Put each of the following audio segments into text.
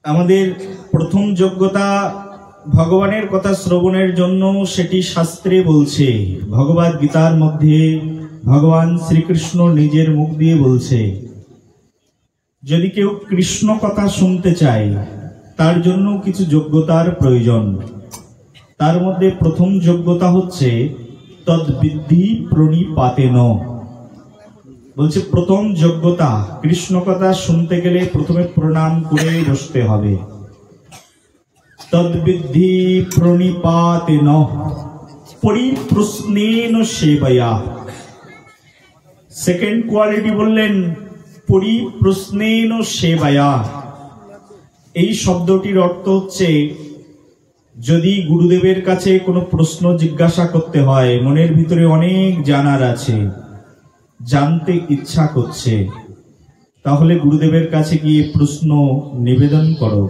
আমাদের প্রথম যোগ্যতা ভগবানের কথা শ্রবণের জন্য, সেটি শাস্ত্রে বলছে। ভগবদ গীতার মধ্যে ভগবান শ্রীকৃষ্ণ নিজের মুখ দিয়ে বলছে, যদি কেউ কৃষ্ণ কথা শুনতে চায় তার জন্য কিছু যোগ্যতার প্রয়োজন। তার মধ্যে প্রথম যোগ্যতা হচ্ছে তদ্বিদ্ধি প্রণিপাতেন। বলছে প্রথম যোগ্যতা, কৃষ্ণ কথা শুনতে গেলে প্রথমে প্রণাম করে বসতে হবে। তদ্বিদ্ধি প্রণিপাতেন পরিপ্রশ্নেন সেবয়া। সেকেন্ড কোয়ালিটি বললেন পরিপ্রশ্নেন সেবয়া। এই শব্দটির অর্থ হচ্ছে, যদি গুরুদেবের কাছে কোনো প্রশ্ন জিজ্ঞাসা করতে হয়, মনের ভিতরে অনেক জানার আছে, জানতে ইচ্ছা করছে, তাহলে গুরুদেবের কাছে গিয়ে প্রশ্ন নিবেদন করো।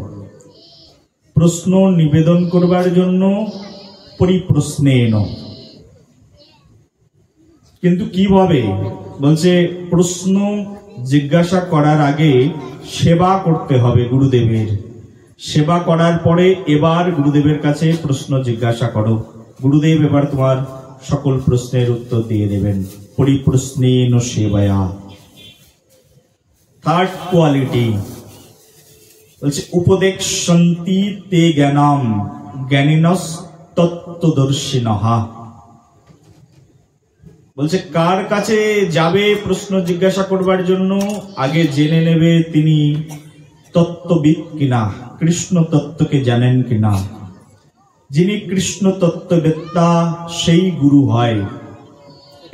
প্রশ্ন নিবেদন করবার জন্য পরিপ্রশ্নেন। কিন্তু কিভাবে? বলছে প্রশ্ন জিজ্ঞাসা করার আগে সেবা করতে হবে গুরুদেবের। সেবা করার পরে এবার গুরুদেবের কাছে প্রশ্ন জিজ্ঞাসা করো, গুরুদেব এবার তোমার সকল প্রশ্নের উত্তর দিয়ে দেবেন। পরিপ্রশ্নেন সেবয়া। থার্ড কোয়ালিটি বলছে উপদেক্ষন্তি তে জ্ঞানম জ্ঞানিনস তত্ত্বদর্শিনঃ। বলছে কার কাছে যাবে প্রশ্ন জিজ্ঞাসা করবার জন্য, আগে জেনে নেবে তিনি তত্ত্ববিদ কিনা, কৃষ্ণ তত্ত্বকে জানেন কিনা। যিনি কৃষ্ণ তত্ত্ববেত্তা সেই গুরু হয়।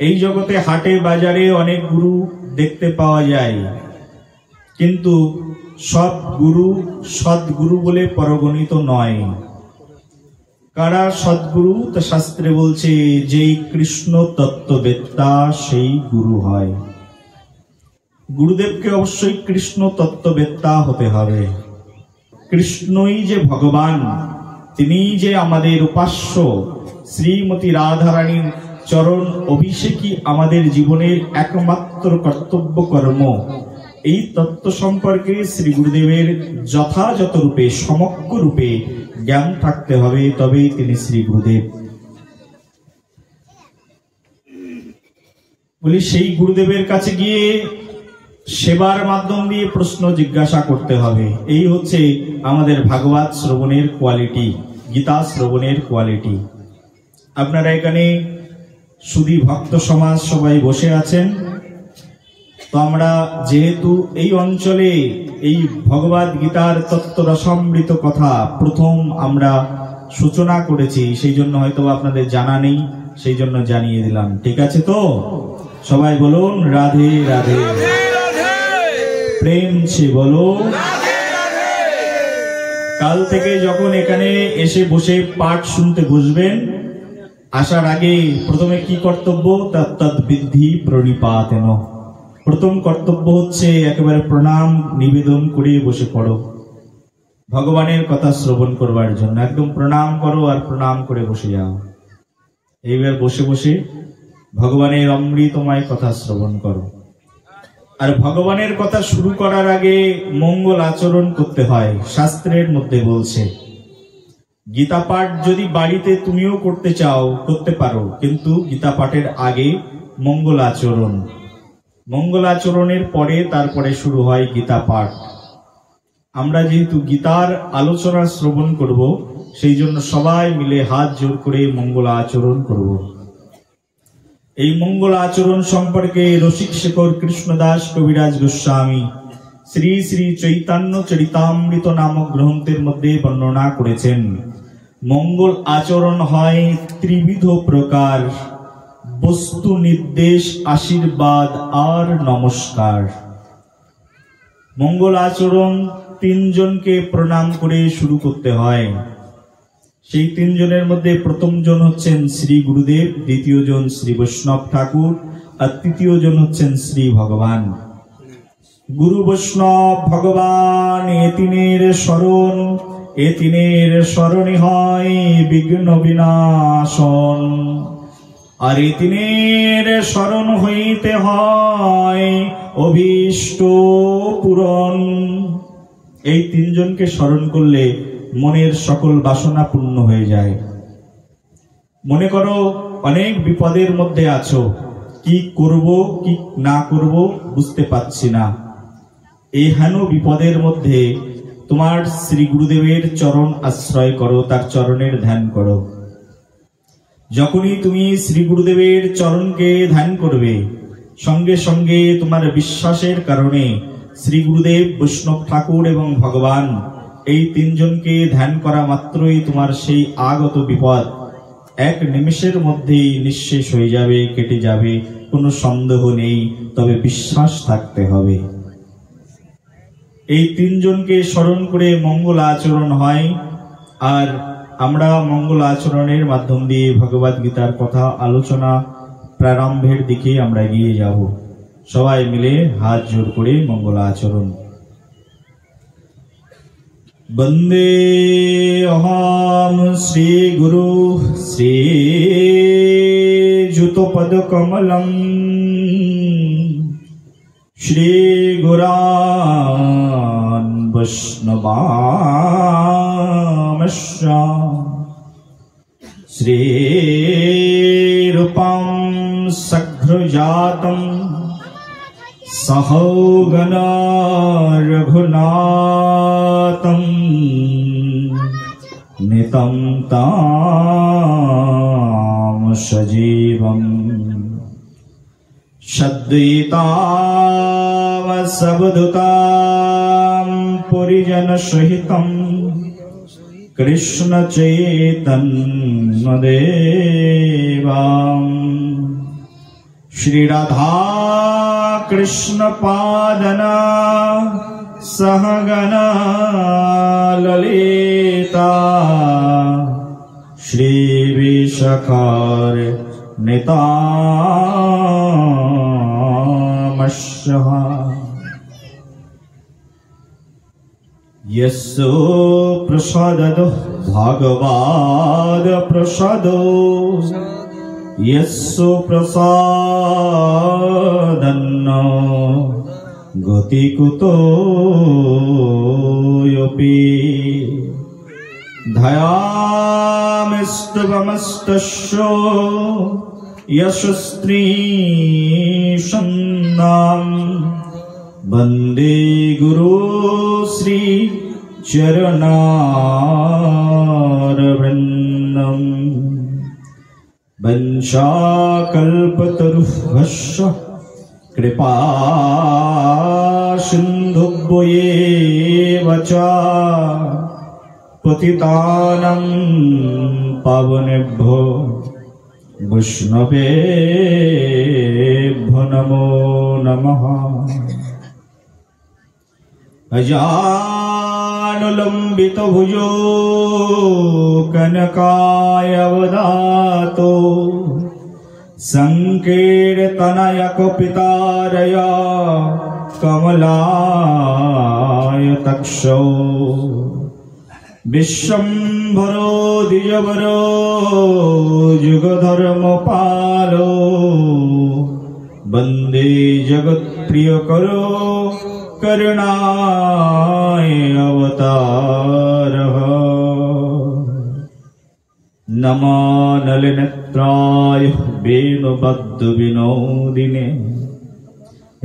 এই জগতে হাটে বাজারে অনেক গুরু দেখতে পাওয়া যায়, কিন্তু সব গুরু সদ্গুরু বলে পরগণিত নয়। কারা সদ্গুরু? তা শাস্ত্রে বলছে, যেই কৃষ্ণ তত্ত্ববেত্তা সেই গুরু হয়। গুরুদেবকে অবশ্যই কৃষ্ণ তত্ত্ববেত্তা হতে হবে। কৃষ্ণই যে ভগবান, তিনি যে আমাদের উপাস্য, শ্রীমতী রাধারানীর চরণ অভিষেকই আমাদের জীবনের একমাত্র কর্তব্য কর্ম। এই তত্ত্ব সম্পর্কে শ্রী গুরুদেবের যথাযথ রূপে সমগ্র রূপে জ্ঞান থাকতে হবে, তবেই তিনি শ্রী গুরুদেব। বলি সেই গুরুদেবের কাছে গিয়ে সেবার মাধ্যম দিয়ে প্রশ্ন জিজ্ঞাসা করতে হবে। এই হচ্ছে আমাদের ভাগবত শ্রবণের কোয়ালিটি, গীতা শ্রবণের কোয়ালিটি। আপনারা এখানে শুধু ভক্ত সমাজ সবাই বসে আছেন, তো আমরা যেহেতু এই অঞ্চলে এই ভগবদ গীতার তত্ত্ব রসামৃত কথা প্রথম আমরা সূচনা করেছি, সেই জন্য হয়তো আপনাদের জানা নেই, সেই জন্য জানিয়ে দিলাম। ঠিক আছে তো? সবাই বলুন রাধে রাধে, প্রেম সে বলো। কাল থেকে যখন এখানে এসে বসে পাঠ শুনতে বসবেন, আসার আগে প্রথমে কি কর্তব্য? তদ্বিদ্ধি প্রণিপাতেন। প্রথম কর্তব্য হচ্ছে একেবারে প্রণাম নিবেদন করে বসে পড়ো, ভগবানের কথা শ্রবণ করবার জন্য। একদম প্রণাম করো আর প্রণাম করে বসে যাও। এইবার বসে বসে ভগবানের অমৃতময় কথা শ্রবণ করো। আর ভগবানের কথা শুরু করার আগে মঙ্গল আচরণ করতে হয়। শাস্ত্রের মধ্যে বলছে, গীতা পাঠ যদি বাড়িতে তুমিও করতে চাও করতে পারো, কিন্তু গীতা পাঠের আগে মঙ্গল আচরণ, মঙ্গল আচরণের পরে তারপরে শুরু হয় গীতা পাঠ। আমরা যেহেতু গীতার আলোচনা শ্রবণ করব, সেই জন্য সবাই মিলে হাত জোর করে মঙ্গল আচরণ করব। এই মঙ্গল আচরণ সম্পর্কে রসিক শেখর কৃষ্ণদাস কবিরাজ গোস্বামী শ্রী শ্রী চৈতন্য চরিতামৃত নামক গ্রন্থের মধ্যে বর্ণনা করেছেন। মঙ্গল আচরণ হয় ত্রিবিধ প্রকার: বস্তু নির্দেশ, আশীর্বাদ আর নমস্কার। মঙ্গল আচরণ তিনজনকে প্রণাম করে শুরু করতে হয়। সেই তিনজনের মধ্যে প্রথম জন হচ্ছেন শ্রী গুরুদেব, দ্বিতীয় জন শ্রী বৈষ্ণব ঠাকুর, আর তৃতীয় জন হচ্ছেন শ্রী ভগবান। গুরু বৈষ্ণব ভগবান এ তিনের শরণ, এ তিনের শরণে হয় বিঘ্ন বিনাশন। আর এ তিনের শরণ হইতে হয় অভীষ্ট পূরণ। এই তিনজনকে স্মরণ করলে মনের সকল বাসনা পূর্ণ হয়ে যায়। মনে করো অনেক বিপদের মধ্যে আছো, কি করব কি না করব বুঝতে পারছি না। এই হেন বিপদের মধ্যে তোমার শ্রী গুরুদেবের চরণ আশ্রয় করো, তার চরণের ধ্যান করো। যখনই তুমি শ্রী গুরুদেবের চরণকে ধ্যান করবে, সঙ্গে সঙ্গে তোমার বিশ্বাসের কারণে শ্রী গুরুদেব, বৈষ্ণব ঠাকুর এবং ভগবান এই তিনজনকে ধ্যান করা মাত্রই তোমার সেই আগত বিপদ এক নিমেষের মধ্যেই নিঃশেষ হয়ে যাবে, কেটে যাবে, কোনো সন্দেহ নেই। তবে বিশ্বাস থাকতে হবে। এই তিনজনকে স্মরণ করে মঙ্গল আচরণ হয়। আর আমরা মঙ্গল আচরণের মাধ্যম দিয়ে ভগবদ গীতার কথা আলোচনা প্রারম্ভের দিকে আমরা এগিয়ে যাব। সবাই মিলে হাত জোর করে মঙ্গল আচরণ। বন্দে অহম শ্রী গুরু শ্রী যুতপদ কমলম শ্রী গুরান বৈষ্ণবামশ্চ শ্রী রূপম সঘ্রজাতম সহগণ রঘুনাথম নিতম তাম সজীবম সদ্বৈতাম সবদূতাম পরিজন সহিতম কৃষ্ণ চৈতন্য দেবাম শ্রী রাধা কৃষ্ণ পাদনা সহগনা ললিতা শ্রী বিশাখার নিতামস্যঃ यस्य प्रसादतो भगवाद प्रसादो यस्य प्रसादन्न गतिकुतोऽपि ध्यायामिस्तवमस्तस्य यशस्त्री सन्नाम वन्दे गुरु श्री चरणारविन्दम् वंशाकल्पतरुभ्यश्च कृपा सिन्धुभ्येव च पतितानं पावनेभ्यो वैष्णवेभ्यो नमो नमः। अजानुलंबित भुजो कनकायवदातो संकीर्तनयक पितारया कमलाय तक्षो विश्वम्भरो द्विजवरो जुगधर्मपालो वन्दे जगत्प्रियकरो करुणाय अवतारः नमो नलिनेत्राय वेणुबद्धविनोदिने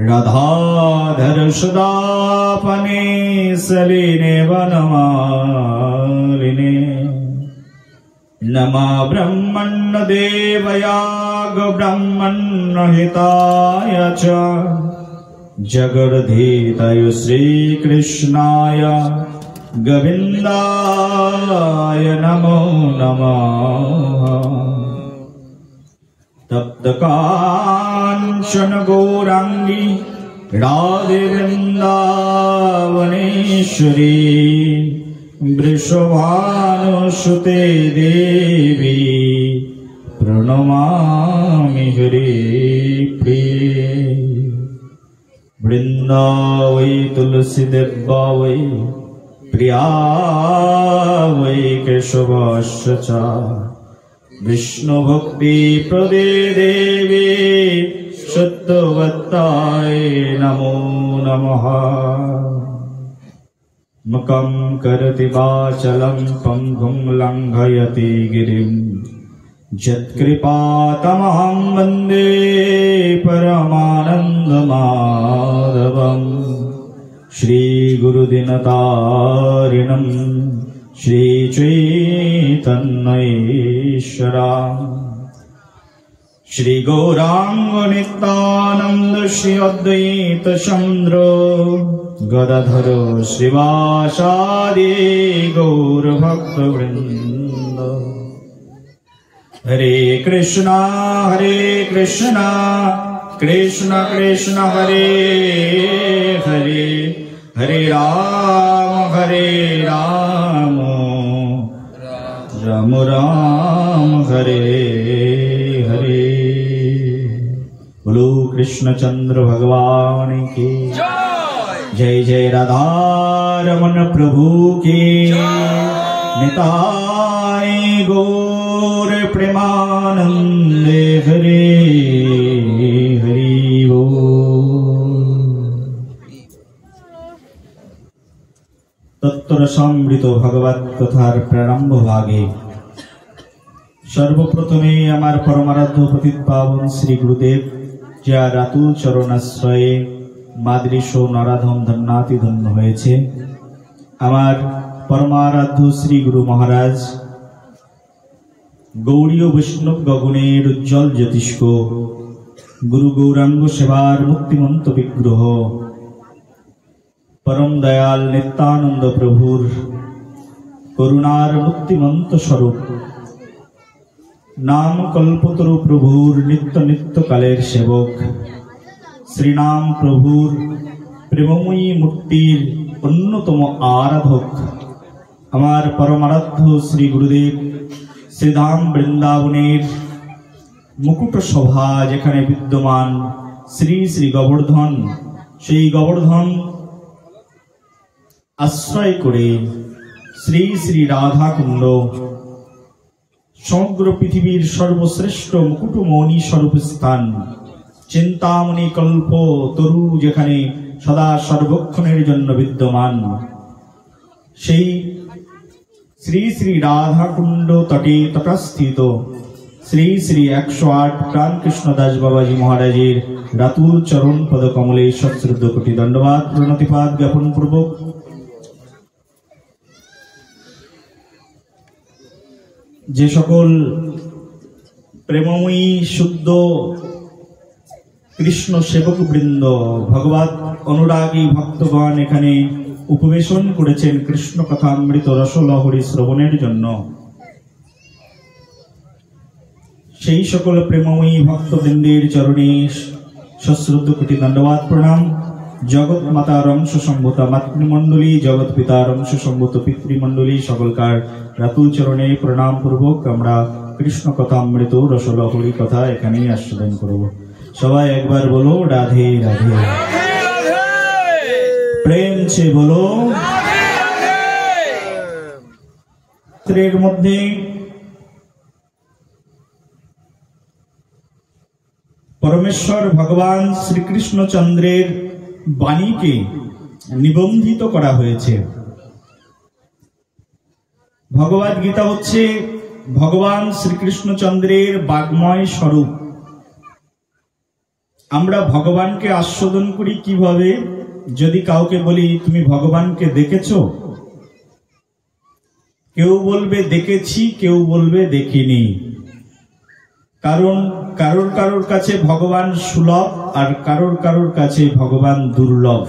राधाधर सदापने सलिने वनमालिने नमः ब्रह्मण्य देवयाग ब्रह्मण्य हिताय च जगद्धिताय श्रीकृष्णाय गोविन्दाय नमो नमः। तप्तकाञ्चन गौराङ्गी राधे वृन्दावनेश्वरी वृषभानुसुते देवी प्रणमामि हरिप्रिये। वृन्दावै तुलसी देवा वै प्रिया वै केशवस्य च विष्णु भक्ति प्रदे देवी सत्यवत्ताय नमो नमः। मुखं करोति वाचालं पङ्गुं लङ्घयति गिरिं यत्कृपातमहं वन्दे परमानन्दमाधवम् श्रीगुरुदिनतारिणं श्रीचैतन्येश्वरम् श्रीगौरांग नित्यानंद श्री अद्वैत चंद्र गदाधर श्रीवासादि गौर भक्त वृंद। हरे कृष्णा कृष्ण कृष्ण हरे हरे, हरे राम राम राम हरे हरे। बोलो कृष्णचंद्र भगवान की जय। जय राधा रमन प्रभु की निताय गौर प्रेमानंदे हरे हरि बोल। तत्वरसामृत भगवत कथार प्रारंभ भागे सर्वप्रथमे आमार परमाराध्य पतित पावन श्री गुरुदेव যার আতুল চরণাশ্রয়ে মাদৃশ নরাধম ধন্যাতি ধন্য হয়েছে, আমার পরমারাধ্য শ্রী গুরু মহারাজ গৌড়ীয় বৈষ্ণব গগনের উজ্জ্বল জ্যোতিষ্ক গুরু গৌরাঙ্গ সেবার মুক্তিমন্ত বিগ্রহ परम दयाल नित्यानंद प्रभुर करुणार मुक्तिमंत स्वरूप नाम कल्पतरु प्रभुर नित्य नित्य कालेर सेवक श्रीनाम प्रभुर प्रेममयी मूर्तिर अन्यतम आराधक आमार परमाराध्य श्री गुरुदेव श्रीधाम बृंदावनेर मुकुट शोभा जेखाने विद्यमान श्री श्री गोवर्धन सेई गोवर्धन आश्रय करे श्री श्री राधा कुंड समग्र पृथिवीर सर्वश्रेष्ठ मुकुटमणि स्वरूप स्थान चिंतामणि कल्प तरु जेखाने सदा सर्वक्षणेर जन्य विद्यमान सेई श्री श्री राधा कुंड तटे तटस्थित श्री श्री 108 प्राण कृष्णदास बाबाजी महाराजेर रातुल चरण पद कमले सश्रद्ध कोटि दंडवाद प्रणतिपाद ज्ञापन पूर्वक जे सकल प्रेममयी शुद्ध कृष्ण सेवक बृंद भगवत अनुरागी भक्तगण एखाने उपवेशन करेছেন कृष्ण कथामृत रसलहरी श्रवणेर जन्य সেই সকল প্রেমময়ী ভক্তবৃন্দের চরণে সশ্রদ্ধ কোটি দণ্ডবাদ প্রণাম। जगत मातार अंश सम्भूता मातृमंडली जगत पितार अंश सम्भूत पितृमंडली सकलकार रातुल चरणे प्रणाम पूर्वक आमरा कृष्ण कथामृत रसलहरी कथा एखानेई आस्वादन करब। सबाई एकबार बोलो राधे राधे, प्रेम से बोलो राधे मध्य परमेश्वर भगवान श्रीकृष्ण चंद्रेर बाणी के निबंधित करा हয়েছে। भगवद गीता হচ্ছে भगवान श्रीकृष्ण चंद्रेर वाग्मय स्वरूप। আমরা ভগবানকে আস্বাদন করি কিভাবে? যদি কাউকে বলি তুমি ভগবানকে দেখেছো, কেউ বলবে দেখেছি, কেউ বলবে দেখিনি। কারণ কারোর কারোর কাছে ভগবান সুলভ আর কারোর কারোর কাছে ভগবান দুর্লভ।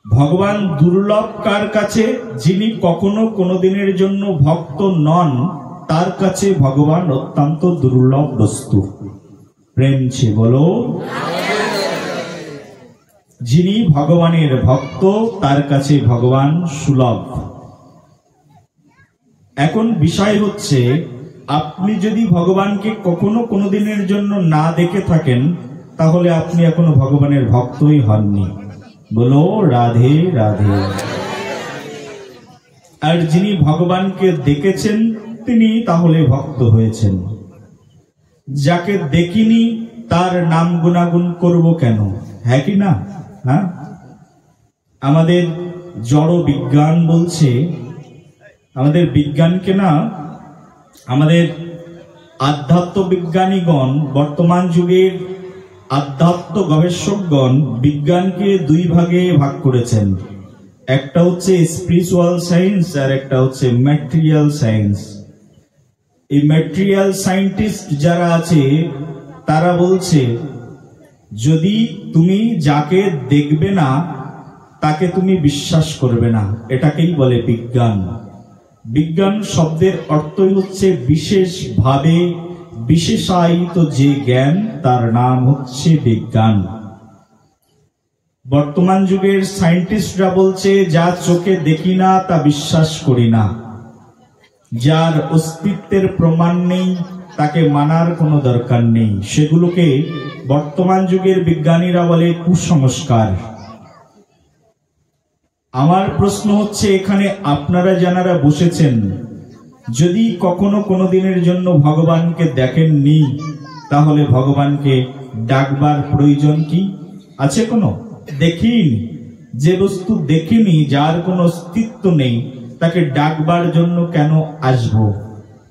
ভগবান দুর্লভ কার কাছে? যিনি কখনো কোনোদিনের জন্য ভক্ত নন, তার কাছে ভগবান অত্যন্ত দুর্লভ বস্তু। প্রেম ছে বলো। যিনি ভগবানের ভক্ত তার কাছে ভগবান সুলভ। এখন বিষয় হচ্ছে আপনি যদি ভগবানকে কখনো কোনোদিনের জন্য না দেখে থাকেন তাহলে আপনি এখনো ভগবানের ভক্তই হননি। বলো রাধে রাধে। আর যিনি ভগবানকে দেখেছেন তিনি তাহলে ভক্ত হয়েছেন। যাকে দেখিনি তার নাম গুণাগুণ করব কেন? হ্যাঁ কি না? হ্যাঁ, আমাদের জড় বিজ্ঞান বলছে, আমাদের বিজ্ঞানকে না, আমাদের আধ্যাত্ম বিজ্ঞানীগণ, বর্তমান যুগের আধ্যাত্ম গবেষকগণ বিজ্ঞানকে দুই ভাগে ভাগ করেছেন। একটা হচ্ছে স্পিরিচুয়াল সায়েন্স আর একটা হচ্ছে ম্যাটেরিয়াল সায়েন্স। এই ম্যাটেরিয়াল সায়েন্টিস্ট যারা আছে তারা বলছে, যদি তুমি যাকে দেখবে না তাকে তুমি বিশ্বাস করবে না, এটাকেই বলে বিজ্ঞান। বিজ্ঞান শব্দের অর্থই হচ্ছে বিশেষভাবে বিশেষায়িত যে জ্ঞান, তার নাম হচ্ছে বিজ্ঞান। বর্তমান যুগের সায়েন্টিস্টরা বলছে, যা চোখে দেখি না তা বিশ্বাস করি না, যার অস্তিত্বের প্রমাণ নেই তাকে মানার কোনো দরকার নেই। সেগুলোকে বর্তমান যুগের বিজ্ঞানীরা বলে কুসংস্কার। আমার প্রশ্ন হচ্ছে, এখানে আপনারা যারা বসেছেন, যদি কখনো কোনো দিনের জন্য ভগবানকে দেখেননি, তাহলে ভগবানকে ডাকবার প্রয়োজন কি আছে? কোনো দেখিনি, যে বস্তু দেখিনি, যার কোনো অস্তিত্ব নেই, তাকে ডাকবার জন্য কেন আসব?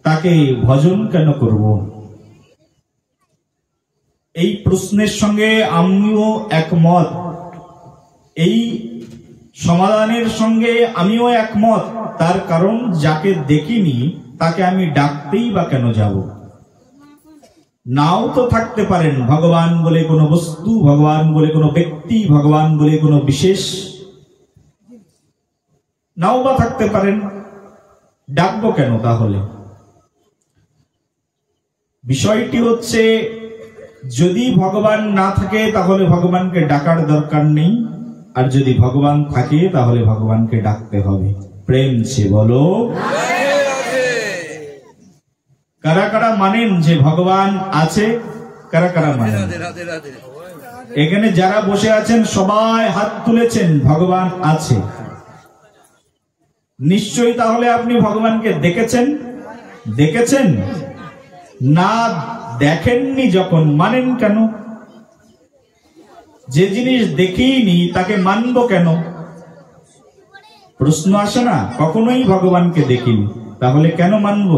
তাকে ভজন কেন করব? এই প্রশ্নের সঙ্গে আমিও একমত, এই সমাধানের সঙ্গে আমিও একমত। তার কারণ, যাকে দেখিনি তাকে আমি ডাকতেই বা কেন যাব? নাও তো থাকতে পারেন ভগবান বলে কোনো বস্তু, ভগবান বলে কোনো ব্যক্তি, ভগবান বলে কোনো বিশেষ, নাও বা থাকতে পারেন, ডাকবো কেন তাহলে? বিষয়টি হচ্ছে, যদি ভগবান না থাকে তাহলে ভগবানকে ডাকার দরকার নেই, আর যদি ভগবান থাকে তাহলে ভগবানকে ডাকতে হবে। প্রেম সে বলো। কারা কারা মানেন যে ভগবান আছে? কারা কারা মানেন? এখানে যারা বসে আছেন সবাই হাত তুলেছেন, ভগবান আছে। নিশ্চয়ই তাহলে আপনি ভগবানকে দেখেছেন? দেখেছেন না? দেখেননি যখন, মানেন কেন? যে জিনিস দেখিনি তাকে মানব কেন? প্রশ্ন আসে না? কখনোই ভগবানকে দেখিনি, তাহলে কেন মানব?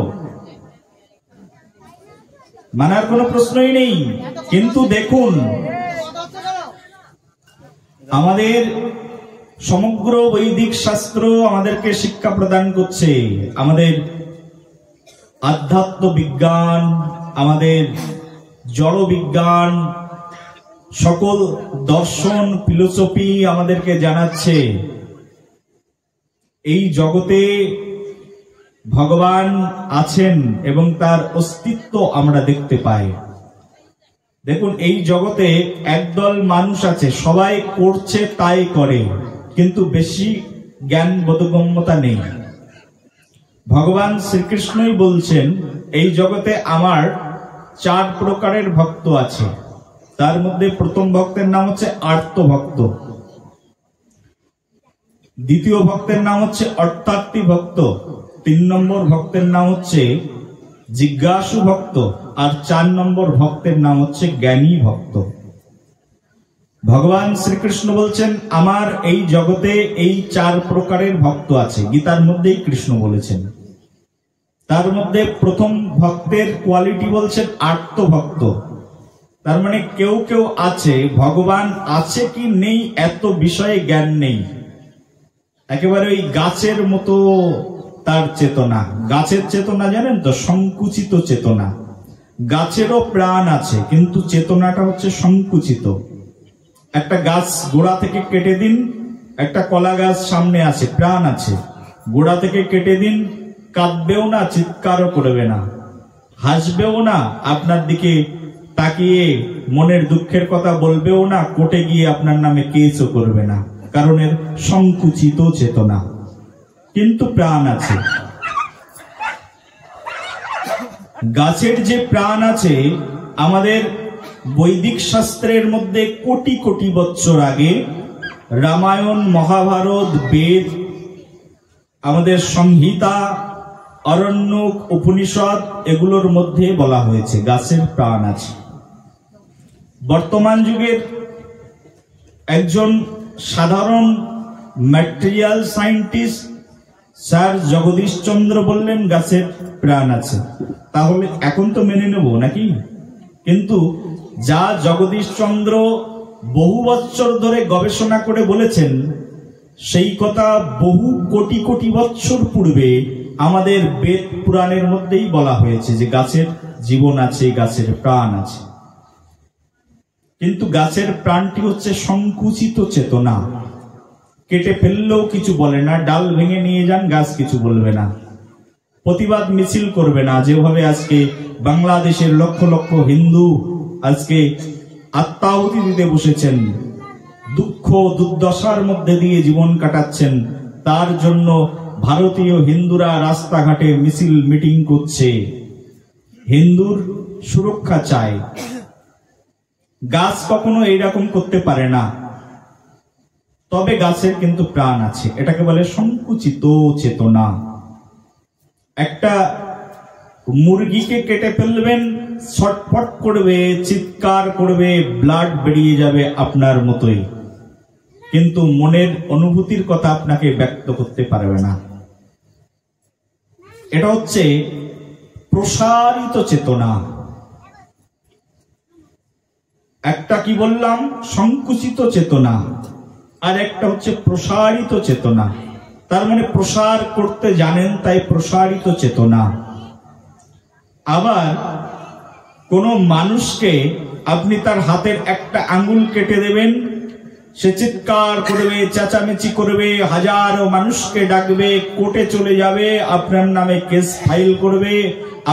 মানার কোনো প্রশ্নই নেই। কিন্তু দেখুন, আমাদের সমগ্র বৈদিক শাস্ত্র আমাদেরকে শিক্ষা প্রদান করছে, আমাদের আধ্যাত্ম বিজ্ঞান, আমাদের জড় বিজ্ঞান, সকল দর্শন, ফিলোসফি আমাদেরকে জানাচ্ছে, এই জগতে ভগবান আছেন এবং তার অস্তিত্ব আমরা দেখতে পাই। দেখুন, এই জগতে একদল মানুষ আছে, সবাই করছে তাই করে, কিন্তু বেশি জ্ঞান বোধগম্যতা নেই। ভগবান শ্রীকৃষ্ণই বলছেন, এই জগতে আমার 4 প্রকারের ভক্ত আছে। তার মধ্যে প্রথম ভক্তের নাম হচ্ছে আর্ত ভক্ত, দ্বিতীয় ভক্তের নাম হচ্ছে অর্থার্থী ভক্ত, 3 নম্বর ভক্তের নাম হচ্ছে জিজ্ঞাসু ভক্ত, আর 4 নম্বর ভক্তের নাম হচ্ছে জ্ঞানী ভক্ত। ভগবান শ্রীকৃষ্ণ বলছেন, আমার এই জগতে এই 4 প্রকারের ভক্ত আছে। গীতার মধ্যেই কৃষ্ণ বলেছেন। তার মধ্যে প্রথম ভক্তের কোয়ালিটি বলছেন আর্ত ভক্ত। তার মানে কেউ কেউ আছে, ভগবান আছে কি নেই এত বিষয়ে জ্ঞান নেই, একেবারে ওই গাছের মতো তার চেতনা। গাছের চেতনা জানেন তো? সংকুচিত চেতনা। গাছেরও প্রাণ আছে, কিন্তু চেতনাটা হচ্ছে সংকুচিত। একটা গাছ গোড়া থেকে কেটে দিন, একটা কলা গাছ সামনে আছে, প্রাণ আছে। গোড়া থেকে কেটে দিন, কাঁদবেও না, চিৎকারও করবে না, হাসবেও না, আপনার দিকে তাকিয়ে মনের দুঃখের কথা বলবেও না, কোর্টে গিয়ে আপনার নামে কেসও করবে না, কারণ এর সংকুচিত চেতনা, কিন্তু প্রাণ আছে। গাছের যে প্রাণ আছে, আমাদের বৈদিক শাস্ত্রের মধ্যে কোটি কোটি বছর আগে রামায়ণ, মহাভারত, বেদ, আমাদের সংহিতা, অরণ্যক, উপনিষদ, এগুলোর মধ্যে বলা হয়েছে গাছের প্রাণ আছে। বর্তমান যুগের একজন সাধারণ material scientist sir Jagadish Chandra বললেন গাছের প্রাণ আছে, তাহলে এখন তো মেনে নেব নাকি? কিন্তু যা জগদীশ চন্দ্র বহু বছর ধরে গবেষণা করে বলেছেন, সেই কথা বহু কোটি কোটি বছর পূর্বে আমাদের বেদ পুরাণের মধ্যেই বলা হয়েছে যে গাছের জীবন আছে, গাছের প্রাণ আছে। কিন্তু গাছের প্রাণটি হচ্ছে সংকুচিত চেতনা। কেটে ফেললেও কিছু বলে না, ডাল ভেঙে নিয়ে যান, গাছ কিছু বলবে না, প্রতিবাদ মিছিল করবে না। যেভাবে আজকে বাংলাদেশের লক্ষ লক্ষ হিন্দু আজকে আত্মাহুতি দিতে বসেছেন, দুঃখ দুর্দশার মধ্যে দিয়ে জীবন কাটাচ্ছেন, তার জন্য ভারতীয় হিন্দুরা রাস্তাঘাটে মিছিল মিটিং করছে, হিন্দুর সুরক্ষা চায়। গাছ কখনো এইরকম করতে পারে না, তবে গাছের কিন্তু প্রাণ আছে। এটাকে বলে সংকুচিত চেতনা। একটা মুরগিকে কেটে ফেলবেন, ছটফট করবে, চিৎকার করবে, ব্লাড বেরিয়ে যাবে আপনার মতোই, কিন্তু মনের অনুভূতির কথা আপনাকে ব্যক্ত করতে পারবে না। এটা হচ্ছে প্রসারিত চেতনা। একটা কি বললাম? সংকুচিত চেতনা, আর একটা হচ্ছে প্রসারিত চেতনা। তার মানে প্রসার করতে জানেন, তাই প্রসারিত চেতনা। আবার কোন মানুষকে আপনি তার হাতের একটা আঙ্গুল কেটে দেবেন, সে চিৎকার করবে, চেঁচামেচি করবে, হাজারো মানুষকে ডাকবে, কোর্টে চলে যাবে, আপনার নামে কেস ফাইল করবে,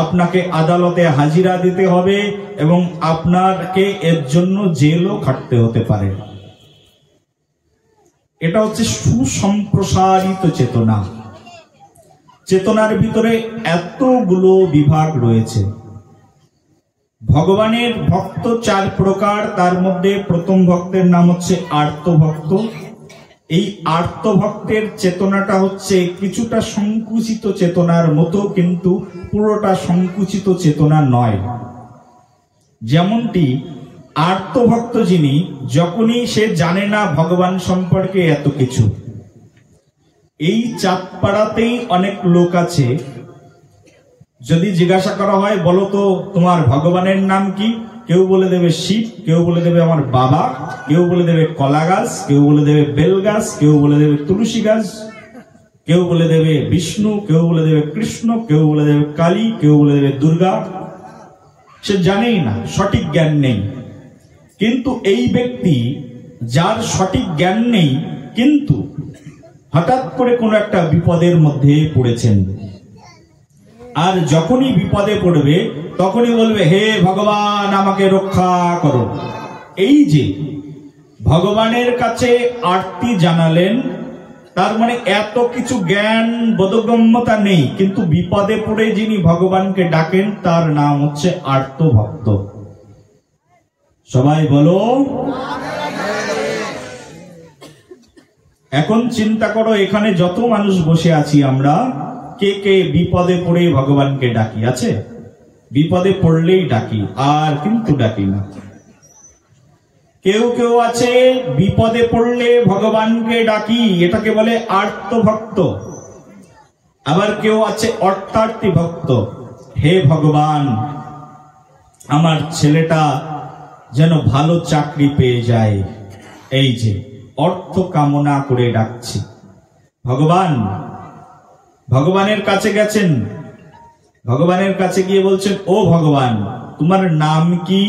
আপনাকে আদালতে হাজিরা দিতে হবে এবং আপনাকে এর জন্য জেলও খাটতে হতে পারে। এটা হচ্ছে সুসম্প্রসারিত চেতনা। চেতনার ভিতরে এতগুলো বিভাগ রয়েছে। ভগবানের ভক্ত 4 প্রকার, তার মধ্যে প্রথম ভক্তের নাম হচ্ছে আর্ত ভক্ত। এই আর্ত ভক্তের চেতনাটা হচ্ছে কিছুটা সংকুচিত চেতনার মতো, কিন্তু পুরোটা সংকুচিত চেতনা নয়। যেমনটি আর্ত ভক্ত যিনি, যখনই সে জানে না ভগবান সম্পর্কে এত কিছু, এই চাঁদপাড়াতেই অনেক লোক আছে, যদি জিজ্ঞাসা করা হয় বলো তো তোমার ভগবানের নাম কি, কেউ বলে দেবে শিব, কেউ বলে দেবে আমার বাবা, কেউ বলে দেবে কলা গাছ, কেউ বলে দেবে বেল গাছ, কেউ বলে দেবে তুলসী গাছ, কেউ বলে দেবে বিষ্ণু, কেউ বলে দেবে কৃষ্ণ, কেউ বলে দেবে কালী, কেউ বলে দেবে দুর্গা। সে জানেই না, সঠিক জ্ঞান নেই। কিন্তু এই ব্যক্তি যার সঠিক জ্ঞান নেই, কিন্তু হঠাৎ করে কোনো একটা বিপদের মধ্যে পড়েছেন, আর যখনই বিপদে পড়বে তখনই বলবে হে ভগবান আমাকে রক্ষা করো। এই যে ভগবানের কাছে আরতি জানালেন, তার মানে এত কিছু জ্ঞান বোধগম্যতা নেই, কিন্তু বিপদে পড়ে যিনি ভগবানকে ডাকেন তার নাম হচ্ছে আর্ত ভক্ত। সবাই বলো। এখন চিন্তা করো, এখানে যত মানুষ বসে আছি আমরা, কে কে বিপদে পড়ে ভগবানকে ডাকি? আছে? বিপদে পড়লেই ডাকি, আর কিন্তু ডাকি না। কেউ কেউ আছে বিপদে পড়লে ভগবানকে ডাকি, এটাকে বলে আর্ত ভক্ত। আবার কেউ আছে অর্থার্থী ভক্ত, হে ভগবান আমার ছেলেটা যেন ভালো চাকরি পেয়ে যায়, এই যে অর্থ কামনা করে ডাকছি। ভগবান, ভগবানের কাছে গেছেন, ভগবানের কাছে গিয়ে বলছেন ও ভগবান তোমার নাম কি,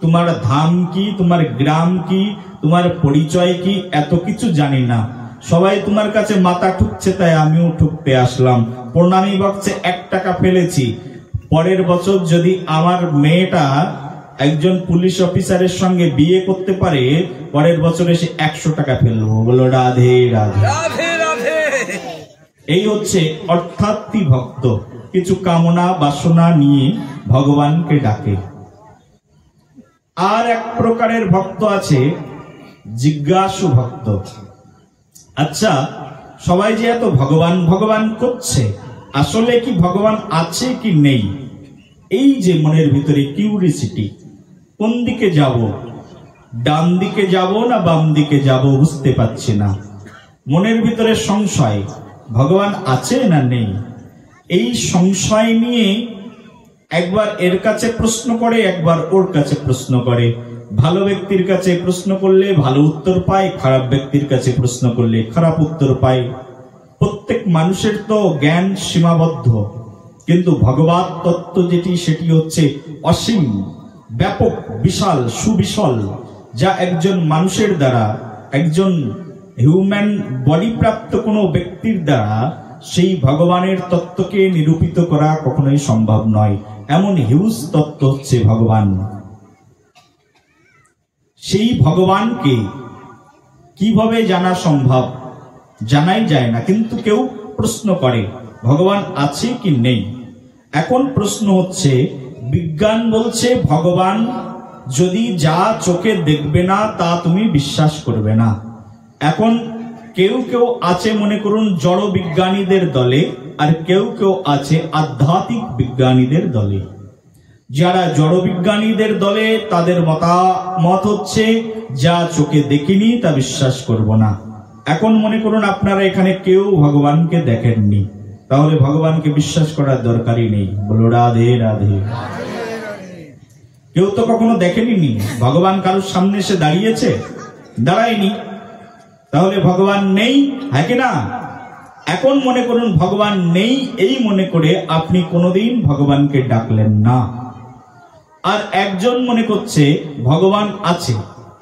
তোমার ধাম কি, তোমার গ্রাম কি, তোমার পরিচয় কি, এত কিছু জানি না। সবাই তোমার কাছে মাথা ঠুকছে, তাই আমিও ঠুকতে আসলাম। প্রণামী বক্সে 1 টাকা ফেলেছি, পরের বছর যদি আমার মেয়েটা একজন পুলিশ অফিসারের সঙ্গে বিয়ে করতে পারে, পরের বছরে সে 100 টাকা ফেলবো। বলো রাধে রাধে। এই হচ্ছে অর্থাৎ ভক্ত, কিছু কামনা বাসনা নিয়ে ভগবানকে ডাকে। আর এক প্রকারের ভক্ত আছে জিজ্ঞাসু ভক্ত। আচ্ছা, সবাই যে এত ভগবান ভগবান করছে, আসলে কি ভগবান আছে কি নেই? এই যে মনের ভিতরে কিউরিসিটি, কোন দিকে যাব, ডান দিকে যাব না বাম দিকে যাব বুঝতে পারছি না। মনের ভিতরে সংশয়, ভগবান আছে না নেই, এই সংশয় নিয়ে একবার এর কাছে প্রশ্ন করে, একবার ওর কাছে প্রশ্ন করে। ভালো ব্যক্তির কাছে প্রশ্ন করলে ভালো উত্তর পায়, খারাপ ব্যক্তির কাছে প্রশ্ন করলে খারাপ উত্তর পায়। প্রত্যেক মানুষের তো জ্ঞান সীমাবদ্ধ, কিন্তু ভগবত তত্ত্ব যেটি সেটি হচ্ছে অসীম, ব্যাপক, বিশাল, সুবিশাল, যা একজন মানুষের দ্বারা, একজন হিউম্যান বডি প্রাপ্ত কোনো ব্যক্তির দ্বারা সেই ভগবানের তত্ত্বকে নিরূপিত করা কখনোই সম্ভব নয়। এমন হিউজ তত্ত্ব হচ্ছে ভগবান। সেই ভগবানকে কিভাবে জানা সম্ভব? জানাই যায় না, কিন্তু কেউ প্রশ্ন করে ভগবান আছে কি নেই। এখন প্রশ্ন হচ্ছে, বিজ্ঞান বলছে ভগবান যদি যা চোখে দেখবে না তা তুমি বিশ্বাস করবে না। এখন কেউ কেউ আছে মনে করুন জড় বিজ্ঞানীদের দলে, আর কেউ কেউ আছে আধ্যাত্মিক বিজ্ঞানীদের দলে। যারা জড় বিজ্ঞানীদের দলে তাদের মতামত হচ্ছে যা চোখে দেখিনি তা বিশ্বাস করব না। এখন মনে করুন আপনারা এখানে কেউ ভগবানকে দেখেননি, তাহলে ভগবানকে বিশ্বাস করার দরকারই নেই। বলো রাধে রাধে। কেউ তো কখনো দেখেনি, ভগবান কারোর সামনে এসে দাঁড়িয়েছে? দাঁড়ায়নি, তাহলে ভগবান নেই, হ্যাঁ কি না? এখন মনে করুন ভগবান নেই, এই মনে করে আপনি কোনোদিন ভগবানকে ডাকলেন না। আর একজন মনে করছে ভগবান আছে,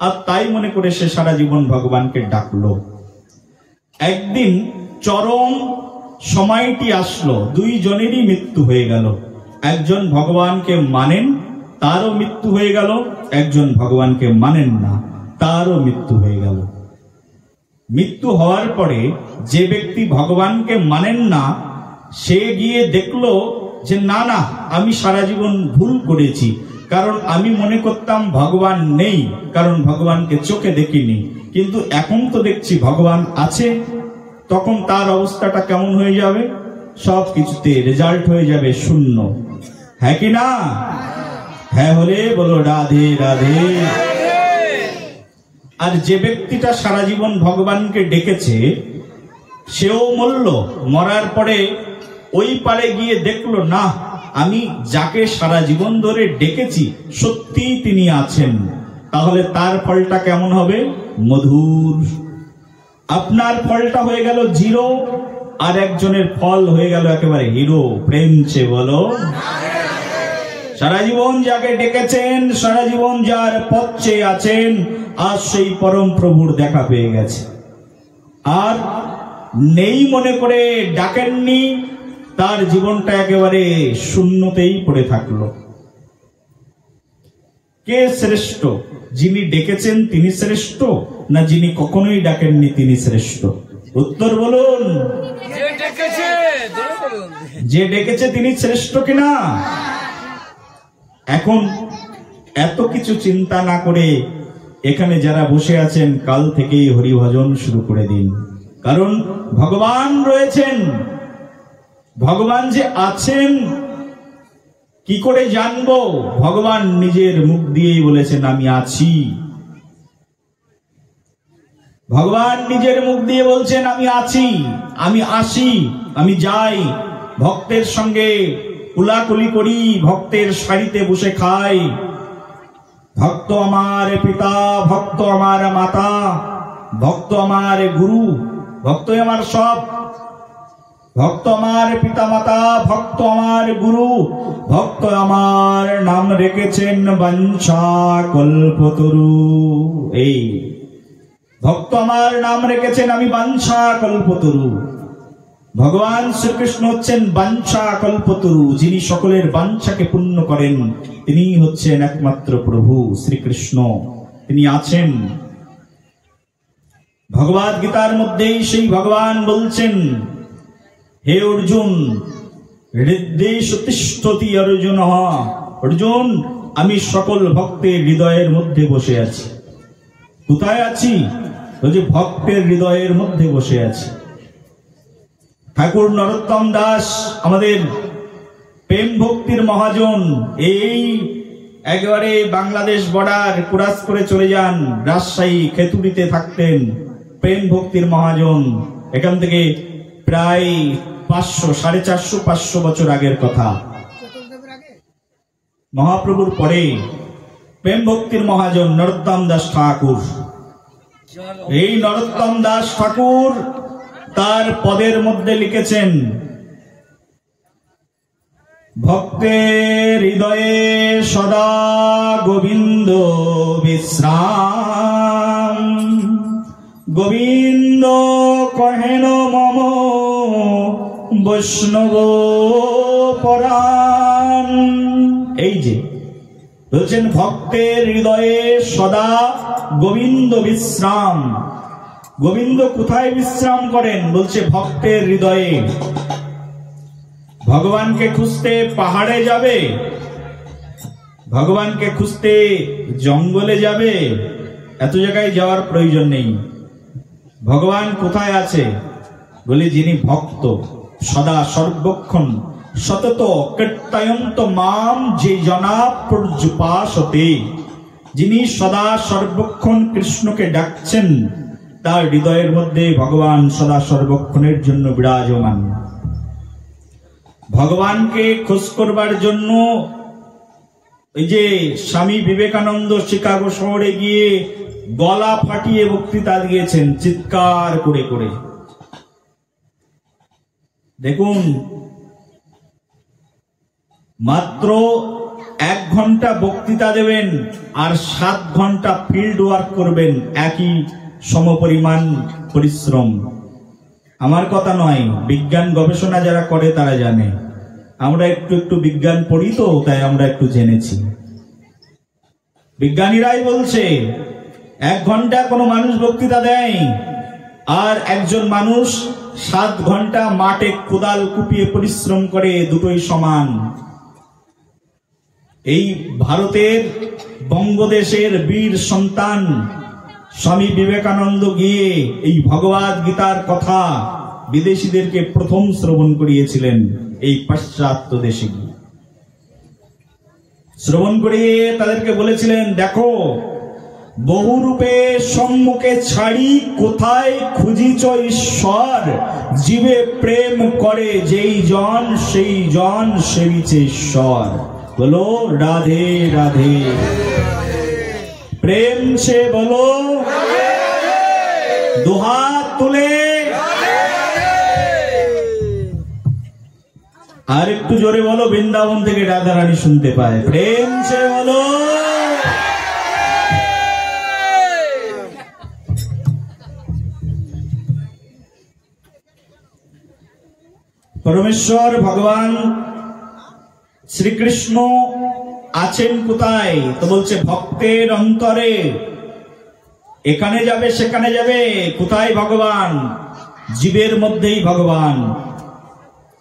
আর তাই মনে করে সে সারা জীবন ভগবানকে ডাকলো। একদিন চরম সময়টি আসলো, দুইজনেরই মৃত্যু হয়ে গেল। একজন ভগবানকে মানেন, তারও মৃত্যু হয়ে গেল। একজন ভগবানকে মানেন না, তারও মৃত্যু হয়ে গেল। মৃত্যু হওয়ার পরে যে ব্যক্তি ভগবানকে মানেন না, সে গিয়ে দেখলো যে না না, আমি সারা জীবন ভুল করেছি, কারণ আমি মনে করতাম ভগবান নেই, কারণ ভগবানকে চোখে দেখিনি, কিন্তু এখন তো দেখছি ভগবান আছে। তখন তার অবস্থাটা কেমন হয়ে যাবে? সব কিছুতে রেজাল্ট হয়ে যাবে শূন্য, হ্যাঁ কি না? হ্যাঁ হলে বলো রাধে রাধে। আর যে ব্যক্তিটা সারা জীবন ভগবানকে ডেকেছে, সেও মরল। মরার পরে ওই পারে গিয়ে দেখলো না, আমি যাকে সারা জীবন ধরে ডেকেছি সত্যি তিনি আছেন। তাহলে তার ফলটা কেমন হবে? মধুর। আপনার ফলটা হয়ে গেল জিরো, আর একজনের ফল হয়ে গেল একেবারে হিরো। প্রেমছে বলো। সারা জীবন যাকে ডেকেছেন, সারা জীবন যার পথে আছেন, আজ সেই পরম প্রভুর দেখা পেয়ে গেছে। আর নেই মনে করে ডাকেননি, তার জীবনটা একেবারে শূন্যতেই পড়ে থাকলো। কে শ্রেষ্ঠ? যিনি ডেকেছেন তিনি শ্রেষ্ঠ, না যিনি কখনোই ডাকেননি তিনি শ্রেষ্ঠ? উত্তর বলুন। যে ডেকেছে তিনি শ্রেষ্ঠ কিনা? এখন এত কিছু চিন্তা না করে এখানে যারা বসে আছেন, কাল থেকেই হরিভজন শুরু করে দিন, কারণ ভগবান রয়েছেন। ভগবান যে আছেন কি করে জানবো? ভগবান নিজের মুখ দিয়েই বলেছেন আমি আছি। ভগবান নিজের মুখ দিয়ে বলছেন আমি আছি, আমি আসি, আমি যাই, ভক্তের সঙ্গে কুলাকুলি করি, ভক্তের সারিতে বসে খাই। ভক্ত আমার পিতা, ভক্ত আমার মাতা, ভক্ত আমার গুরু, ভক্তই আমার সব। ভক্ত আমার পিতা মাতা, ভক্ত আমার গুরু, ভক্ত আমার নাম রেখেছেন বাঞ্ছা কল্পতরু। এই ভক্ত আমার নাম রেখেছেন আমি বাঞ্ছা কল্পতরু। ভগবান শ্রীকৃষ্ণ হচ্ছেন বাঞ্ছা কল্পতরু, যিনি সকলের বাঞ্ছাকে পূর্ণ করেন। তিনি হচ্ছেন একমাত্র প্রভু শ্রীকৃষ্ণ, তিনি আছেন। ভগবদ গীতার মধ্যেই সেই ভগবান বলছেন, হে অর্জুন, হৃদ্দেশ তিষ্ঠতি অর্জুন। অর্জুন, আমি সকল ভক্তের হৃদয়ের মধ্যে বসে আছি। কোথায় আছি? বলছে ভক্তের হৃদয়ের মধ্যে বসে আছি। ঠাকুর নরোত্তম দাস আমাদের প্রেম ভক্তির মহাজন, এই একেবারে বাংলাদেশ বর্ডার ক্রস করে চলে যান, রাজশাহী খেতুড়িতে থাকতেন। প্রেম ভক্তির মহাজন। এখান থেকে প্রায় 450-500 বছর আগের কথা। মহাপ্রভুর পরে প্রেম ভক্তির মহাজন নরোত্তম দাস ঠাকুর। এই নরোত্তম দাস ঠাকুর তার পদের মধ্যে লিখেছেন, ভক্তের হৃদয়ে সদা গোবিন্দ বিশ্রাম, গোবিন্দ কহেন মম বৈষ্ণব পরাণ। এই যে বলছেন ভক্তের হৃদয়ে সদা গোবিন্দ বিশ্রাম। গোবিন্দ কোথায় বিশ্রাম করেন? বলছে ভক্তের হৃদয়ে। ভগবানকে খুঁজতে পাহাড়ে যাবে, ভগবানকে খুঁজতে জঙ্গলে যাবে, এত জায়গায় যাওয়ার প্রয়োজন নেই। ভগবান কোথায় আছে? বলে যিনি ভক্ত, সদা সর্বক্ষণ সতত কীর্তয়ন্ত মাম যে জনা পর্যুপাসতে, যিনি সদা সর্বক্ষণ কৃষ্ণকে ডাকছেন, তার হৃদয়ের মধ্যে ভগবান সদা সর্বক্ষণের জন্য বিরাজমান। ভগবানকে খোঁজ করবার জন্য এই যে স্বামী বিবেকানন্দ শিকাগো শহরে গিয়ে গলা ফাটিয়ে বক্তৃতা দিয়েছেন, চিৎকার করে করে। দেখুন, মাত্র 1 ঘন্টা বক্তৃতা দেবেন আর 7 ঘন্টা ফিল্ড ওয়ার্ক করবেন, একই সমপরিমাণ পরিশ্রম। আমার কথা নয়, বিজ্ঞান গবেষণা যারা করে তারা জানে। আমরা একটু একটু বিজ্ঞান পড়ি তো, তাই আমরা একটু জেনেছি। বিজ্ঞানীরাই বলছে 1 ঘন্টা কোনো মানুষ বক্তৃতা দেয়, আর একজন মানুষ 7 ঘন্টা মাঠে কোদাল কুপিয়ে পরিশ্রম করে, দুটোই সমান। এই ভারতের বঙ্গদেশের বীর সন্তান স্বামী বিবেকানন্দ গিয়ে এই ভগবদ গীতার কথা বিদেশিদেরকে প্রথম শ্রবণ করিয়েছিলেন। এই পাশ্চাত্য দেশে গিয়ে শ্রবণ করিয়ে তাদেরকে বলেছিলেন, দেখো বহুরূপে সম্মুখে ছাড়ি কোথায় খুঁজিছ ঈশ্বর, জীবে প্রেম করে যেই জন সেই জন সেবিছে ঈশ্বর। বলো রাধে রাধে, প্রেম সে বলো, দুহাত তুলে আর একটু জোরে বলো, বৃন্দাবন থেকে রাধা রানী শুনতে পায়। প্রেম সে বলো। পরমেশ্বর ভগবান শ্রীকৃষ্ণ আছেন কোথায়? তো বলছে ভক্তের অন্তরে। এখানে যাবে সেখানে যাবে, কোথায় ভগবান? জীবের মধ্যেই ভগবান।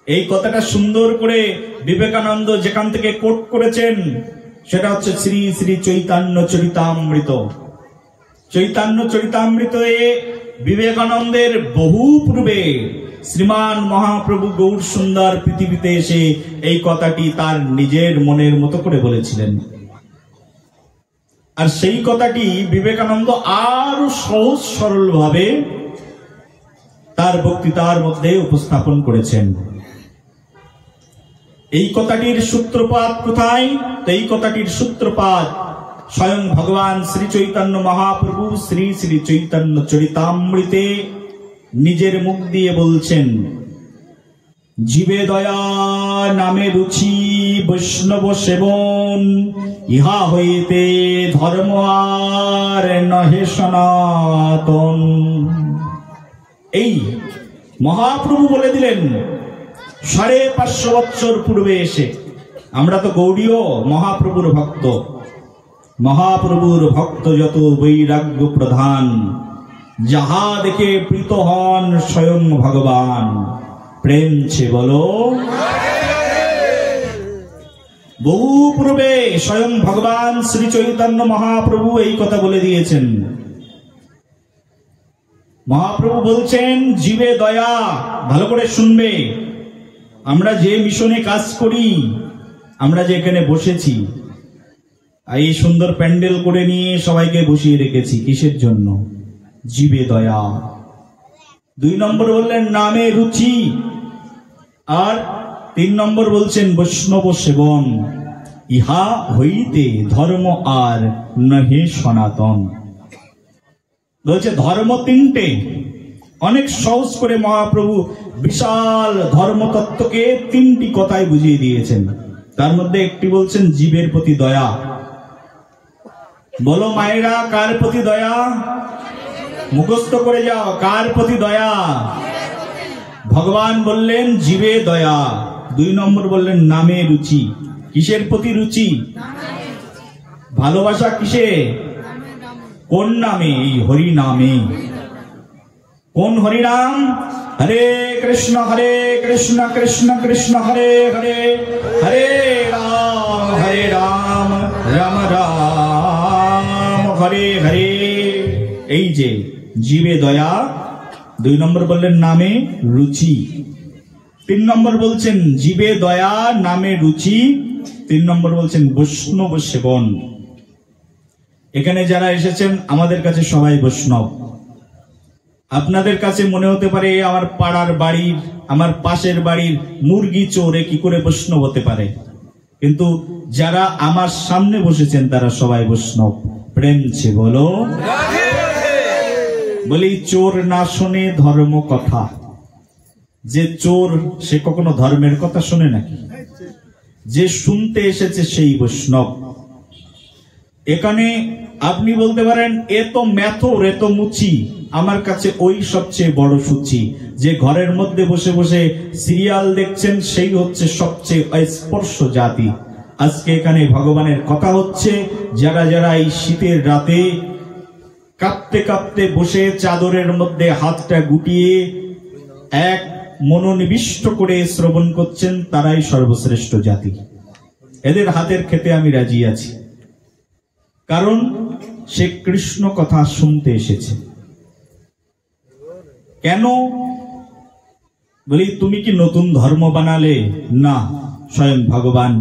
এই কথাটা সুন্দর করে বিবেকানন্দ যেখান থেকে কোট করেছেন সেটা হচ্ছে শ্রী শ্রী চৈতন্য চরিতামৃত। চৈতন্য চরিতামৃতে বিবেকানন্দের বহু পূর্বে শ্রীমান মহাপ্রভু গৌর সুন্দর পৃথিবীতে এসে এই কথাটি তার নিজের মনের মতো করে বলেছিলেন। আর সেই কথাটি বিবেকানন্দ আরো সহজ সরল ভাবে তার বক্তৃতার মধ্যে উপস্থাপন করেছেন। এই কথাটির সূত্রপাত কোথায়? এই কথাটির সূত্রপাত স্বয়ং ভগবান শ্রী চৈতন্য মহাপ্রভু শ্রী শ্রী চৈতন্য চরিতামৃতে নিজের মুখ দিয়ে বলছেন, জীবে দয়া নামে রুচি বৈষ্ণব সেবন, ইহা হইতে ধর্ম আর নহে সনাতন। এই মহাপ্রভু বলে দিলেন 550 বছর পূর্বে এসে। আমরা তো গৌড়ীয় মহাপ্রভুর ভক্ত। মহাপ্রভুর ভক্ত যত বৈরাগ্য প্রধান, যাহা দেখে প্রীত হন স্বয়ং ভগবান। প্রেম ছে বলো। বহু পূর্বে স্বয়ং ভগবান শ্রী চৈতন্য মহাপ্রভু এই কথা বলে দিয়েছেন। মহাপ্রভু বলছেন জীবে দয়া। ভালো করে শুনবে, আমরা যে মিশনে কাজ করি, আমরা যে এখানে বসেছি, এই সুন্দর প্যান্ডেল করে নিয়ে সবাইকে বসিয়ে রেখেছি কিসের জন্য? জীবে দয়া। 2 নম্বর বললেন নামে রুচি, আর 3 নম্বর বলছেন বৈষ্ণব সেবন। ইহা হইতে ধর্ম আর নহে সনাতন। বলছে ধর্ম 3টে। অনেক সহজ করে মহাপ্রভু বিশাল ধর্মতত্ত্বকে 3টি কথায় বুঝিয়ে দিয়েছেন। তার মধ্যে একটি বলছেন জীবের প্রতি দয়া। বলো মায়েরা, কার প্রতি দয়া? মুখস্থ করে যাও, কার প্রতি দয়া? ভগবান বললেন জীবে দয়া। 2 নম্বর বললেন নামে রুচি। কিসের প্রতি রুচি? ভালোবাসা কিসে? কোন নামে? এই হরি নামে। কোন হরি নাম? হরে কৃষ্ণ কৃষ্ণ কৃষ্ণ হরে হরে, হরে রাম রাম রাম হরে হরে। এই যে জীবে দয়া। 2 নম্বর বললেন নামে রুচি। 3 নম্বর বলছেন জীবে দয়া, নামে রুচি। 3 নম্বর বলছেন বৈষ্ণব সেবন। এখানে যারা এসেছেন আমাদের কাছে সবাই বৈষ্ণব। আপনাদের কাছে মনে হতে পারে আমার পাড়ার বাড়ির, আমার পাশের বাড়ির মুরগি চোরে কি করে বৈষ্ণব হতে পারে, কিন্তু যারা আমার সামনে বসেছেন তারা সবাই বৈষ্ণব। প্রেম ছে বলো। বলি চোর না শোনে ধর্ম কথা। যে চোর সে কখনো ধর্মের কথা শোনে নাকি? যে শুনতে এসেছে সেই বৈষ্ণব। এখানে আপনি বলতে পারেন এ তো মেথর, এ তো মুচি। আমার কাছে ওই সবচেয়ে বড় সূচি। যে ঘরের মধ্যে বসে বসে সিরিয়াল দেখছেন সেই হচ্ছে সবচেয়ে অস্পর্শ জাতি। আজকে এখানে ভগবানের কথা হচ্ছে। যারা যারা এই শীতের রাতে কাঁপতে কাঁপতে বসে চাদরের মধ্যে হাতটা গুটিয়ে এক মনোনিবিষ্ট করে শ্রবণ করছেন, তারাই সর্বশ্রেষ্ঠ জাতি। এদের হাতের খেতে আমি রাজি আছি, কারণ সে কৃষ্ণ কথা শুনতে এসেছে। কেন? বলি তুমি কি নতুন ধর্ম বানালে? না, স্বয়ং ভগবান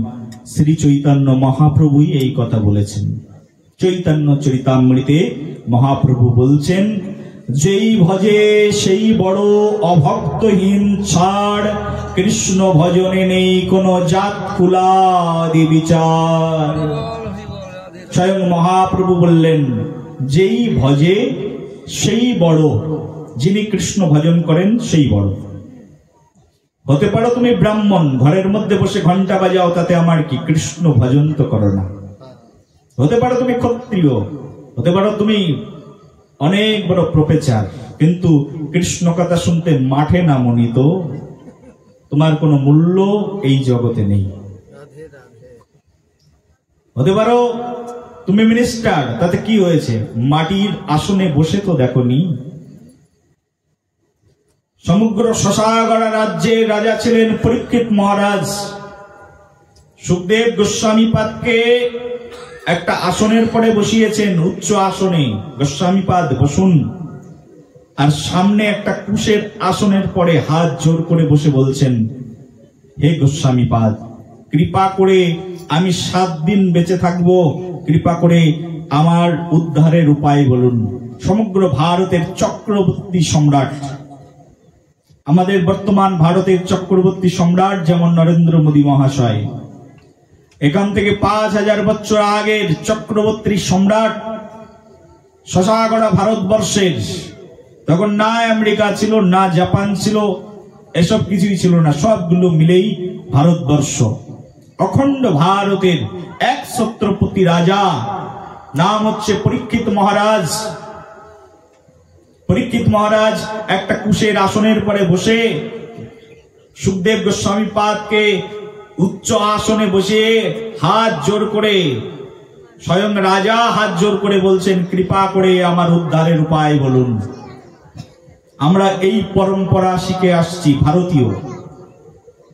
শ্রী চৈতন্য মহাপ্রভুই এই কথা বলেছেন। চৈতন্য চরিতামৃতে মহাপ্রভু বলছেন, যেই ভজে সেই বড়, অভক্তহীন ছাড়, কৃষ্ণ ভজনে নেই কোনো জাত কুলাদি বিচার। স্বয়ং মহাপ্রভু বললেন, যেই ভজে সেই বড়। যিনি কৃষ্ণ ভজন করেন সেই বড়। হতে পারো তুমি ব্রাহ্মণ, ঘরের মধ্যে বসে ঘন্টা বাজাও, তাতে আমার কি? কৃষ্ণ ভজন তো করো না। হতে পারো তুমি ক্ষত্রিয়, হতে পারো তুমি অনেক বড় প্রফেসর, কিন্তু কৃষ্ণ কথা শুনতে মাঠে নামনি তো তোমার কোনো মূল্য এই জগতে নেই। হতে পারো তুমি মিনিস্টার, তাতে কি হয়েছে? মাটির আসনে বসে তো দেখোনি। সমগ্র শশাগড়া রাজ্যের রাজা ছিলেন পরীক্ষিত মহারাজ। সুখদেব গোস্বামীপাদকে একটা আসনের পরে বসিয়েছেন, উচ্চ আসনে। গোস্বামীপাদ বসুন, আর সামনে একটা কুশের আসনের পরে হাত জোর করে বসে বলছেন, হে গোস্বামীপাদ, কৃপা করে আমি 7 দিন বেঁচে থাকবো, কৃপা করে আমার উদ্ধারের উপায় বলুন। সমগ্র ভারতের চক্রবর্তী সম্রাট, আমাদের বর্তমান ভারতের চক্রবর্তী সম্রাট যেমন নরেন্দ্র মোদী মহাশয়, এখান থেকে 5000 বছর আগের চক্রবর্তী সম্রাট শশাগড়া ভারতবর্ষের। তখন না আমেরিকা ছিল, না জাপান ছিল, এসব কিছুই ছিল না, সবগুলো মিলেই ভারতবর্ষ। অখণ্ড ভারতের এক ছত্রপতি রাজা, নাম হচ্ছে পরীক্ষিত মহারাজ। পরীক্ষিত মহারাজ একটা কুশের আসনের পরে বসে সুখদেব গোস্বামীপাদকে উচ্চ আসনে বসে হাত জোর করে, স্বয়ং রাজা হাত জোর করে বলছেন, কৃপা করে আমার উদ্ধারের উপায় বলুন। আমরা এই পরম্পরা শিখে আসছি, ভারতীয়।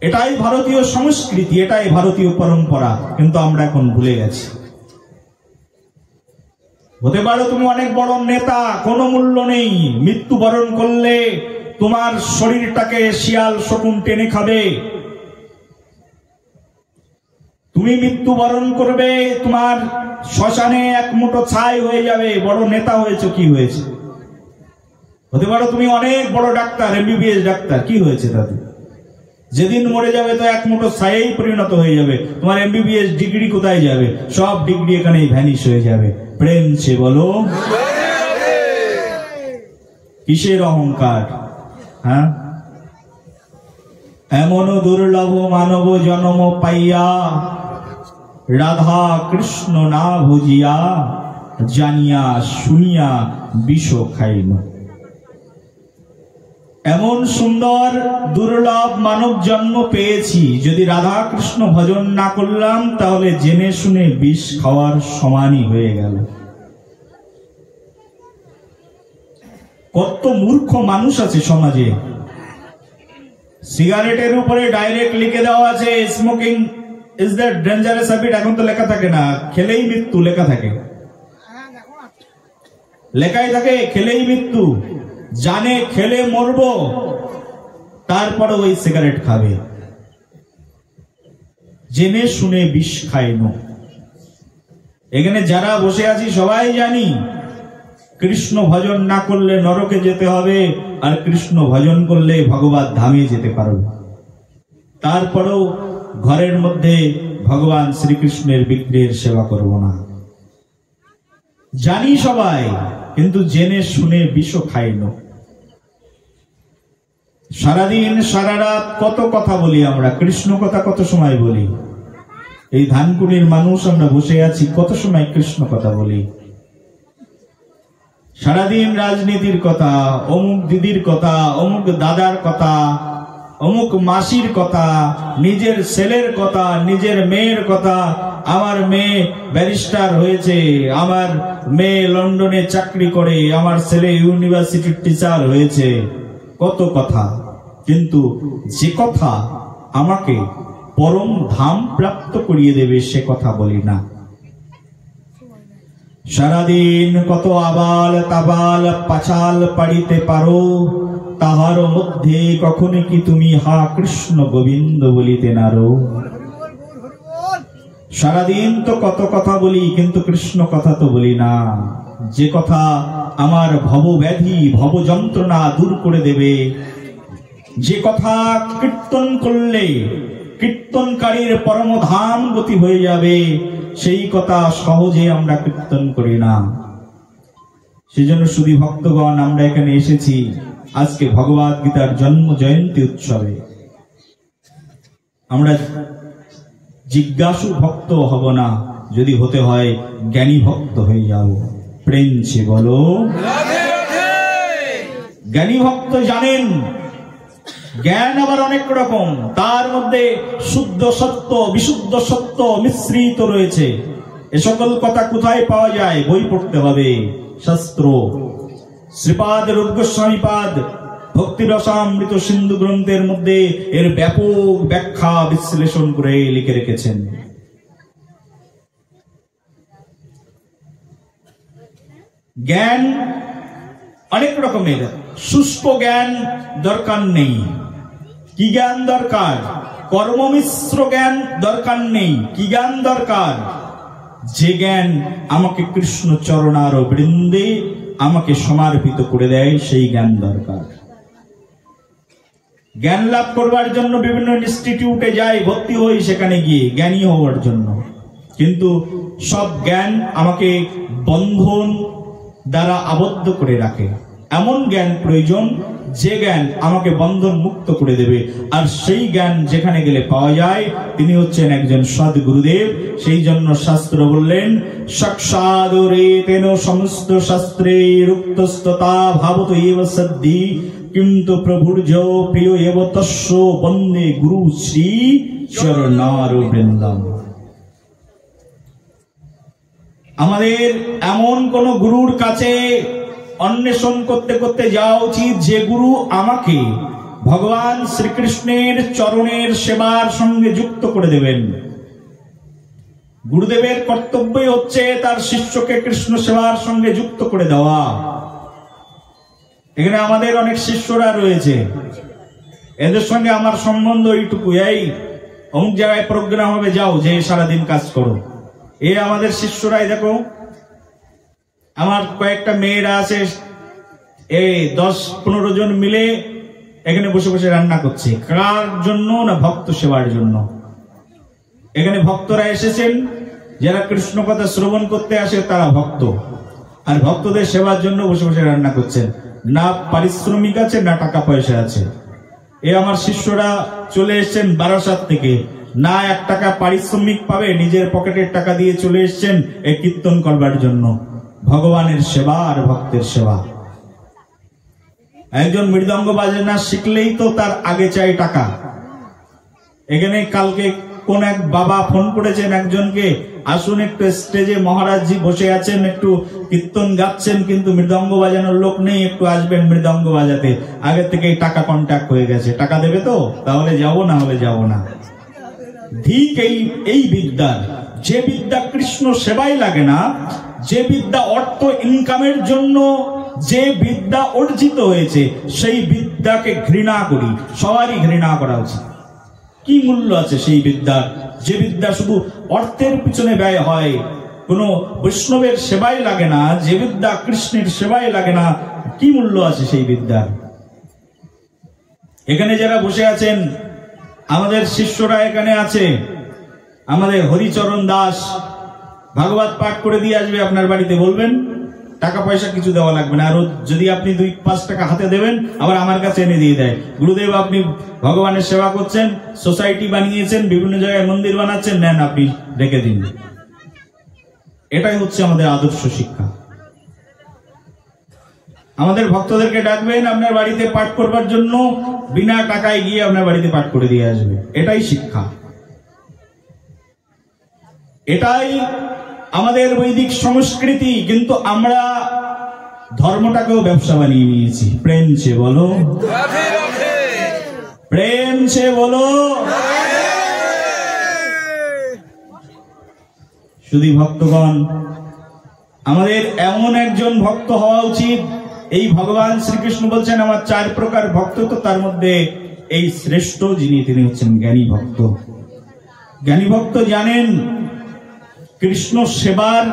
এটাই ভারতীয় সংস্কৃতি, এটাই ভারতীয় পরম্পরা, কিন্তু আমরা এখন ভুলে গেছি। হতে পারো তুমি অনেক বড় নেতা, কোনো মূল্য নেই। মৃত্যুবরণ করলে তোমার শরীরটাকে শিয়াল শকুন টেনে খাবে। তুমি মৃত্যুবরণ করবে, তোমার শ্মশানে এক মুঠো ছাই হয়ে যাবে। বড় নেতা হয়েছে, কি হয়েছে? হতে পারো তুমি অনেক বড় ডাক্তার, এমবিবিএস ডাক্তার, কি হয়েছে তাতে? যেদিন মরে যাবে তো এক মুঠো ছায়েই পরিণত হয়ে যাবে। তোমার এমবিবিএস ডিগ্রি কোথায় যাবে? সব ডিগ্রি এখানেই ভ্যানিশ হয়ে যাবে। প্রেম সে বলো, কিসের অহংকার? হ্যাঁ, এমন দুর্লভ মানব জন্ম পাইয়া, রাধা কৃষ্ণ না ভুজিয়া, জানিয়া শুনিয়া বিষ খাইল। এমন সুন্দর দুর্লভ মানব জন্ম পেয়েছি, যদি রাধা কৃষ্ণ ভজন না করলাম তাহলে জেনে শুনে বিষ খাওয়ার সমানই হয়ে গেল। কত মূর্খ মানুষ আছে সমাজে। সিগারেটের উপরে ডাইরেক্ট লিখে দেওয়া আছে smoking is the dangerous habit. এখন তো লেখা থাকে না, খেলেই মৃত্যু লেখা থাকে, লেখাই থাকে খেলেই মৃত্যু। জানে খেলে মরবো, তারপরে ওই সিগারেট খাবে, জেনে শুনে বিষ খায় না। এখানে যারা বসে আছি সবাই জানি কৃষ্ণ ভজন না করলে নরকে যেতে হবে, আর কৃষ্ণ ভজন করলে ভগবত ধামে যেতে পারবে। তারপরেও ঘরের মধ্যে ভগবান শ্রীকৃষ্ণের বিগ্রহের সেবা করব না, জানি সবাই, কিন্তু জেনে শুনে বিষ খাই না। সারাদিন সারা রাত কত কথা বলি আমরা, কৃষ্ণ কথা কত সময় বলি। এই ধানকুনির মানুষ আমরা বসে আছি, কত সময় কৃষ্ণ কথা বলি। সারাদিন রাজনীতির কথা, অমুক দিদির কথা, অমুক দাদার কথা, অমুক মাসির কথা, নিজের ছেলের কথা, নিজের মেয়ের কথা। আমার মেয়ে ব্যারিস্টার হয়েছে, আমার মেয়ে লন্ডনে চাকরি করে, আমার ছেলে ইউনিভার্সিটির টিচার হয়েছে, কত কথা। কিন্তু যে কথা আমাকে পরম ধাম প্রাপ্ত করিয়ে দেবে সে কথা বলি না। সারাদিন কত আবাল তাবাল পাচাল পাড়িতে পারো, তাহার মধ্যে কখনো কি তুমি হা কৃষ্ণ গোবিন্দ বলিতে নারো? সারাদিন তো কত কথা বলি, কিন্তু কৃষ্ণ কথা তো বলি না। যে কথা আমার ভব ব্যাধি ভব যন্ত্রণা দূর করে দেবে, যে কথা কীর্তন করলে কীর্তনকারীর পরমধাম গতি হয়ে যাবে, সেই কথা সহজে আমরা কীর্তন করি না। সেজন্য শুধু ভক্তগণ আমরা এখানে এসেছি আজকে ভগবদ গীতার জন্ম জয়ন্তী উৎসবে। আমরা জিজ্ঞাসু ভক্ত হব না, যদি হতে হয় জ্ঞানী ভক্ত হয়ে যাও। প্রেম সে বলো। জ্ঞানী ভক্ত জানেন জ্ঞান আবার অনেক রকম, তার মধ্যে শুদ্ধ সত্য বিশুদ্ধ সত্য মিশ্রিত রয়েছে। এ সকল কথা কোথায় পাওয়া যায়? বই পড়তে হবে, শাস্ত্র। শ্রীপাদ রূপ গোস্বামীপাদ ভক্তি রসামৃত সিন্ধু গ্রন্থের মধ্যে এর ব্যাপক ব্যাখ্যা বিশ্লেষণ করে লিখে রেখেছেন। জ্ঞান অনেক রকমের। শুষ্ক জ্ঞান দরকার নেই। কি জ্ঞান দরকার? কর্মমিশ্র জ্ঞান দরকার নেই। কি জ্ঞান দরকার? যে জ্ঞান আমাকে কৃষ্ণ চরণার বৃন্দে আমাকে সমর্পিত করে দেয়, সেই জ্ঞান দরকার। জ্ঞান লাভ করবার জন্য বিভিন্ন ইনস্টিটিউটে যাই, ভর্তি হই, সেখানে গিয়ে জ্ঞানী হওয়ার জন্য। কিন্তু সব জ্ঞান আমাকে বন্ধন দ্বারা আবদ্ধ করে রাখে। এমন জ্ঞান প্রয়োজন যে জ্ঞান আমাকে বন্ধন মুক্ত করে দেবে। আর সেই জ্ঞান যেখানে গেলে পাওয়া যায়, তিনি হচ্ছেন একজন সদ্গুরুদেব। সেই জন্য শাস্ত্র বললেন, সাক্ষাদরে তেন সমস্ত শাস্ত্রে রুক্তস্ততা ভাবত এব সদ্ধি, কিন্তু প্রভুর্য প্রিয় এব তস্য বন্দে গুরু শ্রী চরণার বৃন্দম। আমাদের এমন কোন গুরুর কাছে অন্বেষণ করতে করতে যাওয়া উচিত, যে গুরু আমাকে ভগবান শ্রীকৃষ্ণের চরণের সেবার সঙ্গে যুক্ত করে দেবেন। গুরুদেবের কর্তব্যই হচ্ছে তার শিষ্যকে কৃষ্ণ সেবার সঙ্গে যুক্ত করে দেওয়া। এখানে আমাদের অনেক শিষ্যরা রয়েছে, এদের সঙ্গে আমার সম্বন্ধ এইটুকু, এই অমুক জায়গায় প্রোগ্রাম হবে, যাও, যে সারাদিন কাজ করো। এ আমাদের শিষ্যরাই। দেখো, আমার কয়েকটা মেয়েরা আছে, এই 10-15 জন মিলে এখানে বসে বসে রান্না করছে। কার জন্য? না ভক্ত সেবার জন্য। এখানে ভক্তরা এসেছেন, যারা কৃষ্ণ কথা শ্রবণ করতে আসে তারা ভক্ত, আর ভক্তদের সেবার জন্য বসে বসে রান্না করছেন। না পারিশ্রমিক আছে, না টাকা পয়সা আছে। আমার শিষ্যরা চলে এসেছেন বারাসাত থেকে, না 1 টাকা পারিশ্রমিক পাবে, নিজের পকেটের টাকা দিয়ে চলে এসেছেন এই কীর্তন করবার জন্য। ভগবানের সেবা আর ভক্তের সেবা। একজন মৃদঙ্গ বাজনা শিখলেই তো তার আগে চাই টাকা। এখানে কালকে কোন এক বাবা ফোন করেছেন একজনকে, আসুন একটু স্টেজে মহারাজজি বসে আছেন, একটু কীর্তন গাচ্ছেন, কিন্তু মৃদঙ্গ বাজানোর লোক নেই, একটু আসবেন মৃদঙ্গ বাজাতে। আগে থেকেই টাকা কন্ট্যাক্ট হয়ে গেছে, টাকা দেবে তো? তাহলে যাব, না হলে যাব না। ঠিক এই বিদ্যার, যে বিদ্যা কৃষ্ণ সেবাই লাগে না, যে বিদ্যা অর্থ ইনকামের জন্য যে বিদ্যা অর্জিত হয়েছে, সেই বিদ্যাকে ঘৃণা করি, সবারই ঘৃণা করা উচিত। কি মূল্য আছে সেই বিদ্যার, যে বিদ্যা শুধু অর্থের পিছনে ব্যয় হয়, কোনো বৈষ্ণবের সেবাই লাগে না, যে বিদ্যা কৃষ্ণের সেবাই লাগে না, কি মূল্য আছে সেই বিদ্যার? এখানে যারা বসে আছেন, আমাদের শিষ্যরা এখানে আছে, আমাদের হরিচরণ দাস ভাগবত পাঠ করে দিয়ে আসবে আপনার বাড়িতে, বলবেন, টাকা পয়সা কিছু দেওয়া লাগবে না। আর যদি আপনি 2-5 টাকা হাতে দেবেন, আবার আমার কাছে এনে দিয়ে দেয়। গুরুদেব আপনি ভগবানের সেবা করছেন, সোসাইটি বানিয়েছেন, বিভিন্ন জায়গায় মন্দির বানাচ্ছেন, নেন আপনি রেখে দিন। এটাই হচ্ছে আমাদের আদর্শ শিক্ষা। আমাদের ভক্তদেরকে ডাকবেন আপনার বাড়িতে পাঠ করবার জন্য, বিনা টাকায় গিয়ে আপনার বাড়িতে পাঠ করে দিয়ে আসবে। এটাই শিক্ষা, এটাই আমাদের বৈদিক সংস্কৃতি। কিন্তু আমরা ধর্মটাকেও ব্যবসা বানিয়ে নিয়েছি। প্রেম সে বলো, প্রেম সে বলো। শুধু ভক্তগণ, আমাদের এমন একজন ভক্ত হওয়া উচিত। এই ভগবান শ্রীকৃষ্ণ বলছেন আমার 4 প্রকার ভক্ত, তো তার মধ্যে এই শ্রেষ্ঠ যিনি, তিনি হচ্ছেন জ্ঞানী ভক্ত। জ্ঞানী ভক্ত জানেন কৃষ্ণ সেবার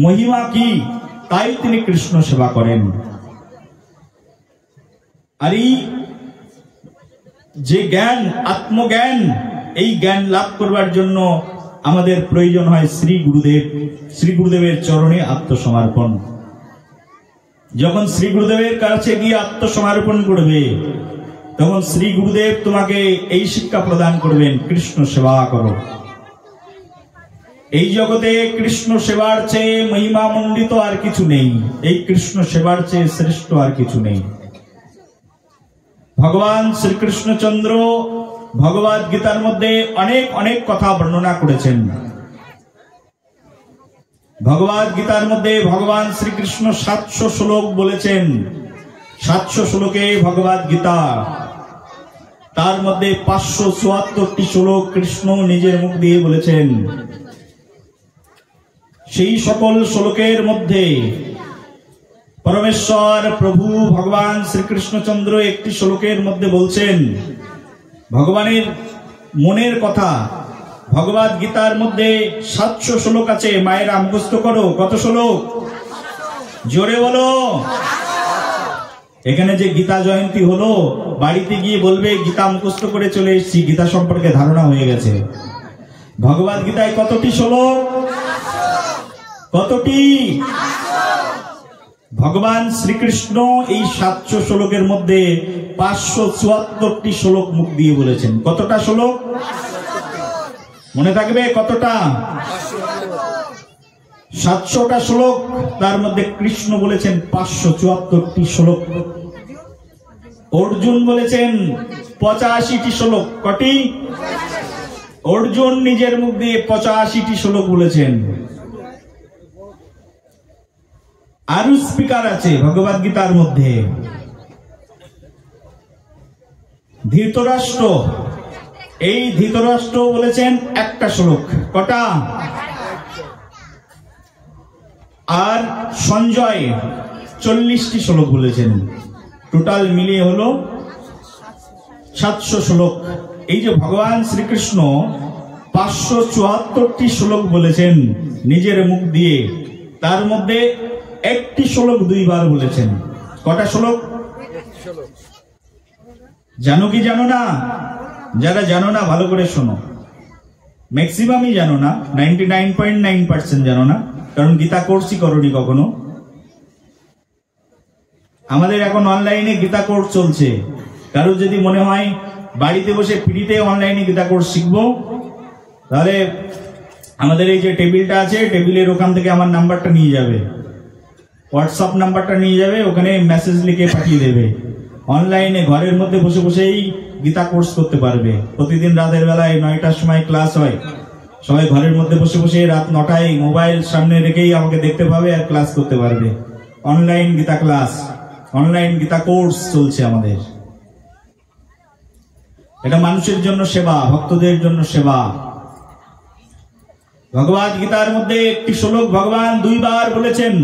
মহিমা কি, তাই তিনি কৃষ্ণ সেবা করেন। আর এই যে জ্ঞান, আত্মজ্ঞান, এই জ্ঞান লাভ করবার জন্য আমাদের প্রয়োজন হয় শ্রী গুরুদেব। শ্রী গুরুদেবের চরণে আত্মসমর্পণ। যখন শ্রী গুরুদেবের কাছে গিয়ে আত্মসমর্পণ করবে, তখন শ্রী গুরুদেব তোমাকে এই শিক্ষা প্রদান করবেন, কৃষ্ণ সেবা করো। এই জগতে কৃষ্ণ সেবার চেয়ে মহিমা মণ্ডিত আর কিছু নেই, এই কৃষ্ণ সেবার চেয়ে শ্রেষ্ঠ আর কিছু নেই। ভগবান শ্রীকৃষ্ণচন্দ্র ভগবদ গীতার মধ্যে অনেক অনেক কথা বর্ণনা করেছেন। ভগবদ গীতার মধ্যে ভগবান শ্রীকৃষ্ণ 700 শ্লোক বলেছেন। 700 শ্লোকে ভগবদ গীতা, তার মধ্যে 574টি শ্লোক কৃষ্ণ নিজের মুখ দিয়ে বলেছেন। সেই সকল শ্লোকের মধ্যে পরমেশ্বর প্রভু ভগবান শ্রীকৃষ্ণচন্দ্র একটি শ্লোকের মধ্যে বলছেন ভগবানের মনের কথা। ভগবদ গীতার মধ্যে 700 শ্লোক আছে, মায়েরা মুখস্থ করো। কত শ্লোক? জোরে বলো। এখানে যে গীতা জয়ন্তী হলো, বাড়িতে গিয়ে বলবে গীতা মুখস্থ করে চলে এসেছি, গীতা সম্পর্কে ধারণা হয়ে গেছে। ভগবদ গীতায় কতটি শ্লোক? কতটি? ভগবান শ্রীকৃষ্ণ এই 700 শ্লোকের মধ্যে 574টি শ্লোক মুখ দিয়ে বলেছেন। কতটা শ্লোক মনে থাকবে? কতটা? 700টা শ্লোক, তার মধ্যে কৃষ্ণ বলেছেন 574টি শ্লোক। অর্জুন বলেছেন 85টি শ্লোক। কটি? অর্জুন নিজের মুখ দিয়ে 85টি শ্লোক বলেছেন। আরো স্পিকার আছে ভগবদ গীতার মধ্যে। ধৃতরাষ্ট্র, এই ধৃতরাষ্ট্র বলেছেন 1টা শ্লোক। কটা? আর সঞ্জয় 40টি শ্লোক বলেছেন। টোটাল মিলিয়ে হলো 700 শ্লোক। এই যে ভগবান শ্রীকৃষ্ণ 574টি শ্লোক বলেছেন নিজের মুখ দিয়ে, তার মধ্যে একটি শ্লোক 2 বার বলেছেন। কটা শ্লোক জানো কি জানো না? যারা জানো না ভালো করে শোনো, ম্যাক্সিমামই জানো না, 99.9% জানো না, কারণ গীতা কোর্সই করোনি কখনো। আমাদের এখন অনলাইনে গীতা কোর্স চলছে। কারো যদি মনে হয় বাড়িতে বসে ফ্রিতে অনলাইনে গীতা কোর্স শিখবো, তাহলে আমাদের এই যে টেবিলটা আছে, টেবিলের ওখান থেকে আমার নাম্বারটা নিয়ে যাবে, হোয়াটসঅ্যাপ নাম্বারটা নিয়ে যাবে, ওখানে মেসেজ লিখে পাঠিয়ে দেবে। অনলাইনে ঘরের মধ্যে বসে বসেই গীতা কোর্স করতে পারবে। প্রতিদিন রাতের বেলায় 9টার সময় ক্লাস হয়। সবাই ঘরের মধ্যে বসে বসে রাত 9টায় মোবাইল সামনে রেখেই আমাকে দেখতে পাবে আর ক্লাস করতে পারবে। Online Gita class, online Gita course চলছে আমাদের। এটা মানুষের জন্য সেবা, ভক্তদের জন্য সেবা। ভগবদ গীতার মধ্যে একটি শ্লোক ভগবান 2 বার বলেছেন।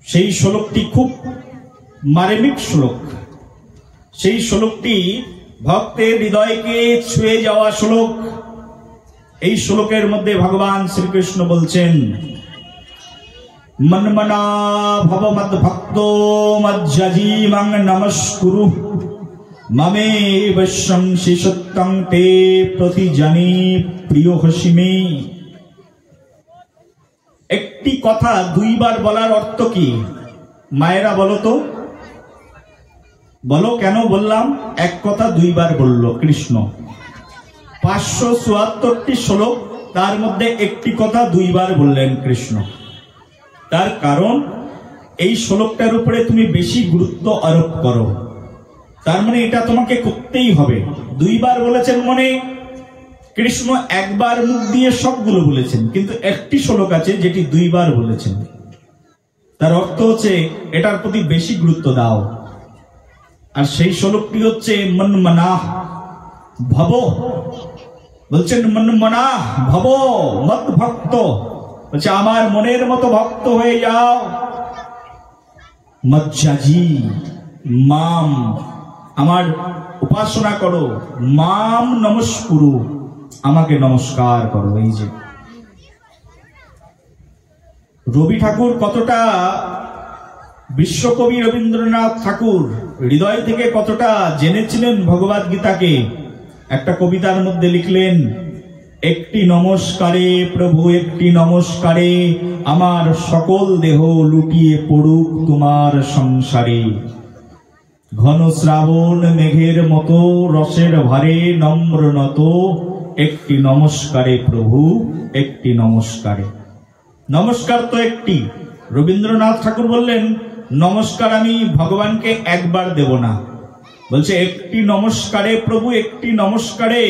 সেই শ্লোকটি খুব মার্মিক শ্লোক। সেই শ্লোকটি ভক্তের হৃদয়কে ছুঁয়ে যাওয়া শ্লোক। এই শ্লোকের মধ্যে ভগবান শ্রীকৃষ্ণ বলছেন, মন্মনা ভব মদ ভক্তো মজ্জীমাং নমস্কুরু মমে বৈশ্বং শিশুত্তং তে প্রতিজানি প্রিয় হসিমে। একটি কথা 2 বার বলার অর্থ কি? মায়েরা বলো তো, বলো কেন বললাম? এক কথা 2 বার বলল কৃষ্ণ। 574টি শ্লোক, তার মধ্যে একটি কথা 2 বার বললেন কৃষ্ণ। তার কারণ এই শ্লোকটার উপরে তুমি বেশি গুরুত্ব আরোপ করো, তার মানে এটা তোমাকে করতেই হবে। 2 বার বলেছেন মানে কৃষ্ণ একবার মুখ দিয়ে সবগুলো বলেছেন, কিন্তু একটি শ্লোক আছে যেটি 2 বার বলেছেন। তার অর্থ হচ্ছে এটার প্রতি বেশি গুরুত্ব দাও। আর সেই শ্লোকটি হচ্ছে মন্মনাঃ ভব। বলছেন মন্মনাঃ ভব মদ ভক্ত, বলছে আমার মনের মতো ভক্ত হয়ে যাও। মজ্জাজি মাম, আমার উপাসনা করো। মাম নমস্কুরু, আমাকে নমস্কার করো। এই যে রবি ঠাকুর কতটা, বিশ্বকবি রবীন্দ্রনাথ ঠাকুর হৃদয় থেকে কতটা জেনেছিলেন ভগবদ গীতাকে, একটা কবিতার মধ্যে লিখলেন, একটি নমস্কারে প্রভু একটি নমস্কারে আমার সকল দেহ লুটিয়ে পড়ুক তোমার সংসারে। ঘন শ্রাবণ মেঘের মতো রসের ভারে নম্র নত, একটি নমস্কারে প্রভু একটি নমস্কারে। নমস্কার তো একটি। রবীন্দ্রনাথ ঠাকুর বললেন, নমস্কার আমি ভগবানকে একবার দেব না, বলছে একটি নমস্কারে প্রভু একটি নমস্কারে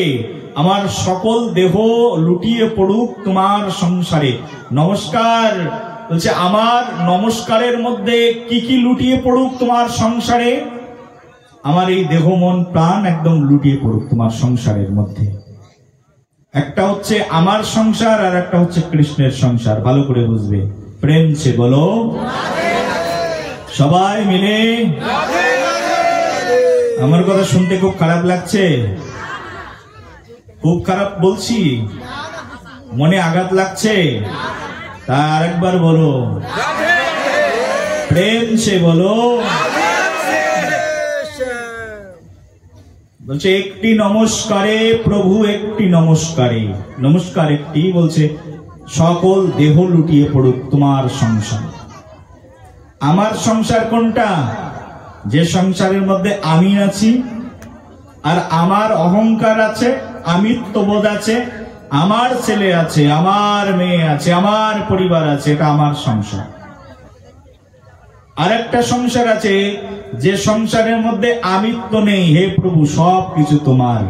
আমার সকল দেহ লুটিয়ে পড়ুক তোমার সংসারে। নমস্কার বলছে আমার নমস্কারের মধ্যে কি কি লুটিয়ে পড়ুক তোমার সংসারে? আমার এই দেহ মন প্রাণ একদম লুটিয়ে পড়ুক তোমার সংসারের মধ্যে। একটা হচ্ছে আমার সংসার আর একটা হচ্ছে কৃষ্ণের সংসার। ভালো করে বুঝবে, প্রেম সে বলো সবাই মিলে। আমার কথা শুনতে খুব খারাপ লাগছে? খুব খারাপ বলছি? মনে আঘাত লাগছে? তা আরেকবার বলো, প্রেম সে বলো। বলছে একটি নমস্কারে প্রভু একটি নমস্কারে। নমস্কার একটি, বলছে সকল দেহ লুটিয়ে পড়ুক তোমার সংসার। আমার সংসার কোনটা? যে সংসারের মধ্যে আমি আছি আর আমার অহংকার আছে, আমিত্ববোধ আছে, আমার ছেলে আছে, আমার মেয়ে আছে, আমার পরিবার আছে, এটা আমার সংসার। আরেকটা সংসার আছে যে সংসারের মধ্যে আমিত্ব নেই, হে প্রভু সব কিছু তোমার।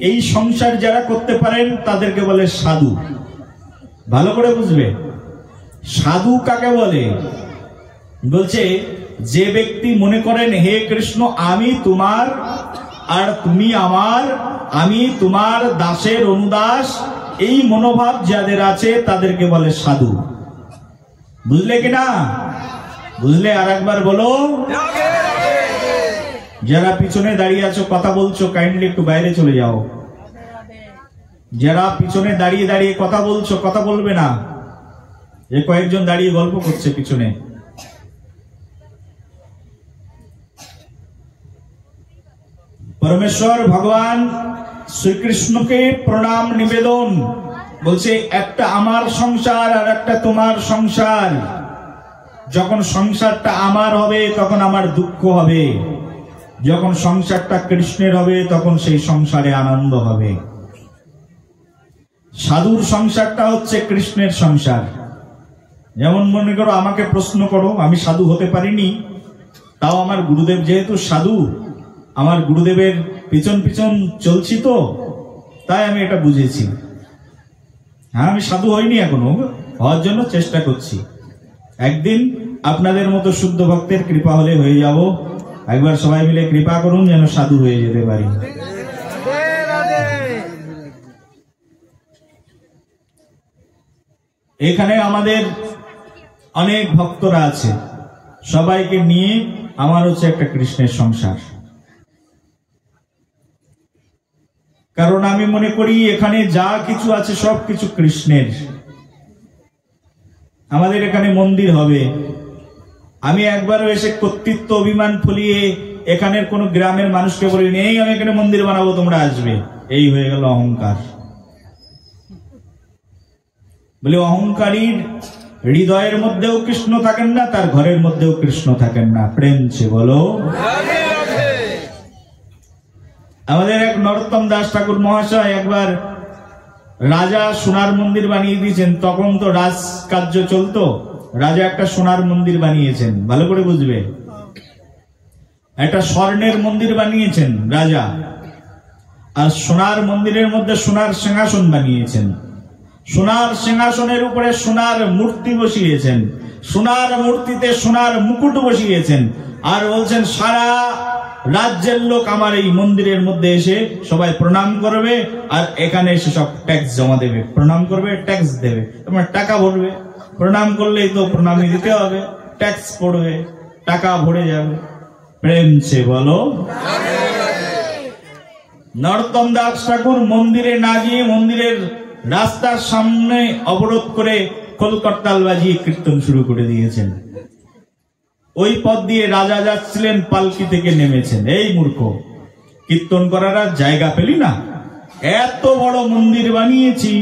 এই সংসার যারা করতে পারেন তাদেরকে বলে সাধু। ভালো করে বুঝবে, সাধু কাকে বলে? বলছে যে ব্যক্তি মনে করেন হে কৃষ্ণ আমি তোমার আর তুমি আমার, আমি তোমার দাসের অনুদাস, এই মনোভাব যাদের আছে তাদেরকে বলে সাধু। বুঝলে কিনা? বুঝলে আর একবার বলো। যারা পিছনে দাঁড়িয়ে আছো কথা বলছো, কাইন্ডলি একটু বাইরে চলে যাও। যারা পিছনে দাঁড়িয়ে দাঁড়িয়ে কথা বলছো, কথা বলবে না, যে কয়েকজন দাঁড়িয়ে গল্প করছে পিছনে। পরমেশ্বর ভগবান শ্রীকৃষ্ণকে প্রণাম নিবেদন, বলছে একটা আমার সংসার আর একটা তোমার সংসার। যখন সংসারটা আমার হবে তখন আমার দুঃখ হবে, যখন সংসারটা কৃষ্ণের হবে তখন সেই সংসারে আনন্দ হবে। সাধুর সংসারটা হচ্ছে কৃষ্ণের সংসার। যেমন মনে করো আমাকে প্রশ্ন করো, আমি সাধু হতে পারিনি, তাও আমার গুরুদেব যেহেতু সাধু, আমার গুরুদেবের পিছন পিছন চলছি তো, তাই আমি এটা বুঝেছি। হ্যাঁ, আমি সাধু হইনি এখনো, হওয়ার জন্য চেষ্টা করছি। একদিন আপনাদের মতো শুদ্ধ ভক্তের কৃপা হলে হয়ে যাব। একবার সবাই মিলে কৃপা করুন যেন সাধু হয়ে যেতে পারি। এখানে আমাদের অনেক ভক্তরা আছে, সবাইকে নিয়ে আমার হচ্ছে একটা কৃষ্ণের সংসার। কারণ আমি মনে করি এখানে যা কিছু আছে সব কিছু কৃষ্ণের। আমাদের এখানে মন্দির হবে, আমি একবারও এসে কর্তৃত্ব অভিমান ফলিয়ে এখানের কোন গ্রামের মানুষকে বলি নেই আমি এখানে মন্দির বানাবো, তোমরা আসবে। এই হয়ে গেল অহংকার। বলে অহংকারীর হৃদয়ের মধ্যেও কৃষ্ণ থাকেন না, তার ঘরের মধ্যেও কৃষ্ণ থাকেন না। প্রেম সে বলো। আমাদের এক নরোত্তম দাস ঠাকুর মহাশয় একবার রাজা সোনার মন্দির বানিয়ে দিয়েছেন। তখন তো রাজকার্য চলতো, রাজা একটা সোনার মন্দির বানিয়েছেন, ভালো করে বুঝবে। একটা স্বর্ণের মন্দির বানিয়েছেন রাজা, আর সোনার মন্দিরের মধ্যে সোনার সিংহাসন বানিয়েছেন। সোনার সিংহাসনের উপরে সোনার মূর্তি বসিয়েছেন, সোনার মূর্তিতে সোনার মুকুট বসিয়েছেন, আর বলছেন সারা রাজ্যের লোক আমার এই মন্দিরের মধ্যে এসে সবাই প্রণাম করবে, আর এখানে এসে সব ট্যাক্স জমা দেবে। প্রণাম করবে, ট্যাক্স দেবে, তোমার টাকা ভরবে। প্রণাম করলেই তো প্রণামী দিতে হবে, ট্যাক্স পড়বে, টাকা ভরে যাবে। প্রেম সে বলো। নরোত্তম দাস ঠাকুর মন্দিরে না গিয়ে মন্দিরের রাস্তার সামনে অবরোধ করে কলকর্তাল বাজিয়ে কীর্তন শুরু করে দিয়েছেন। ওই পথ দিয়ে রাজা যাচ্ছিলেন, পালকি থেকে নেমেছেন। এই মূর্খ, কীর্তন করার আর জায়গা পেলি না? এত বড় মন্দির বানিয়েছি,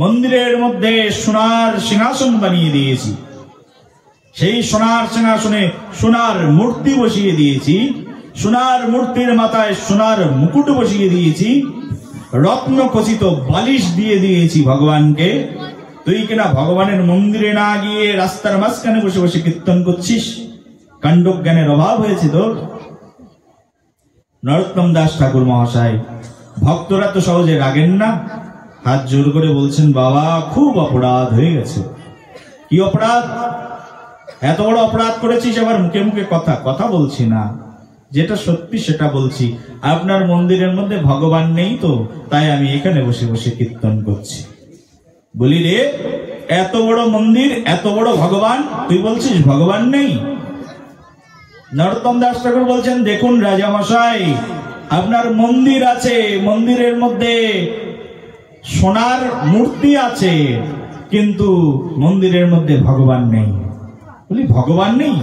মন্দিরের মধ্যে সোনার সিংহাসন বানিয়ে দিয়েছি, সেই সোনার সিংহাসনে সোনার মূর্তি বসিয়ে দিয়েছি, সোনার মূর্তির মাথায় সোনার মুকুট বসিয়ে দিয়েছি, রত্ন খচিত বালিশ দিয়ে দিয়েছি ভগবানকে। তুই কিনা ভগবানের মন্দিরে না গিয়ে রাস্তার মাঝখানে বসে বসে কীর্তন করছিস। কাণ্ডজ্ঞানের অভাব হয়েছে তোর। নরোত্তম দাস ঠাকুর মহাশয়, ভক্তরা তো সহজে রাগেন না, হাত জোর করে বলছেন বাবা খুব অপরাধ হয়ে গেছে। কি অপরাধ? এত বড় অপরাধ করেছিস, আবার মুখে মুখে কথা বলছি না, যেটা সত্যি সেটা বলছি। আপনার মন্দিরের মধ্যে ভগবান নেই তো, তাই আমি এখানে বসে বসে কীর্তন করছি। বলি রে, এত বড় মন্দির, এত বড় ভগবান, তুই বলছিস ভগবান নেই? নরোত্তম দাস ঠাকুর বলছেন দেখুন রাজামশাই, আপনার মন্দির আছে, মন্দিরের মধ্যে সোনার মূর্তি আছে, কিন্তু মন্দিরের মধ্যে ভগবান নেই। বলি ভগবান নেই?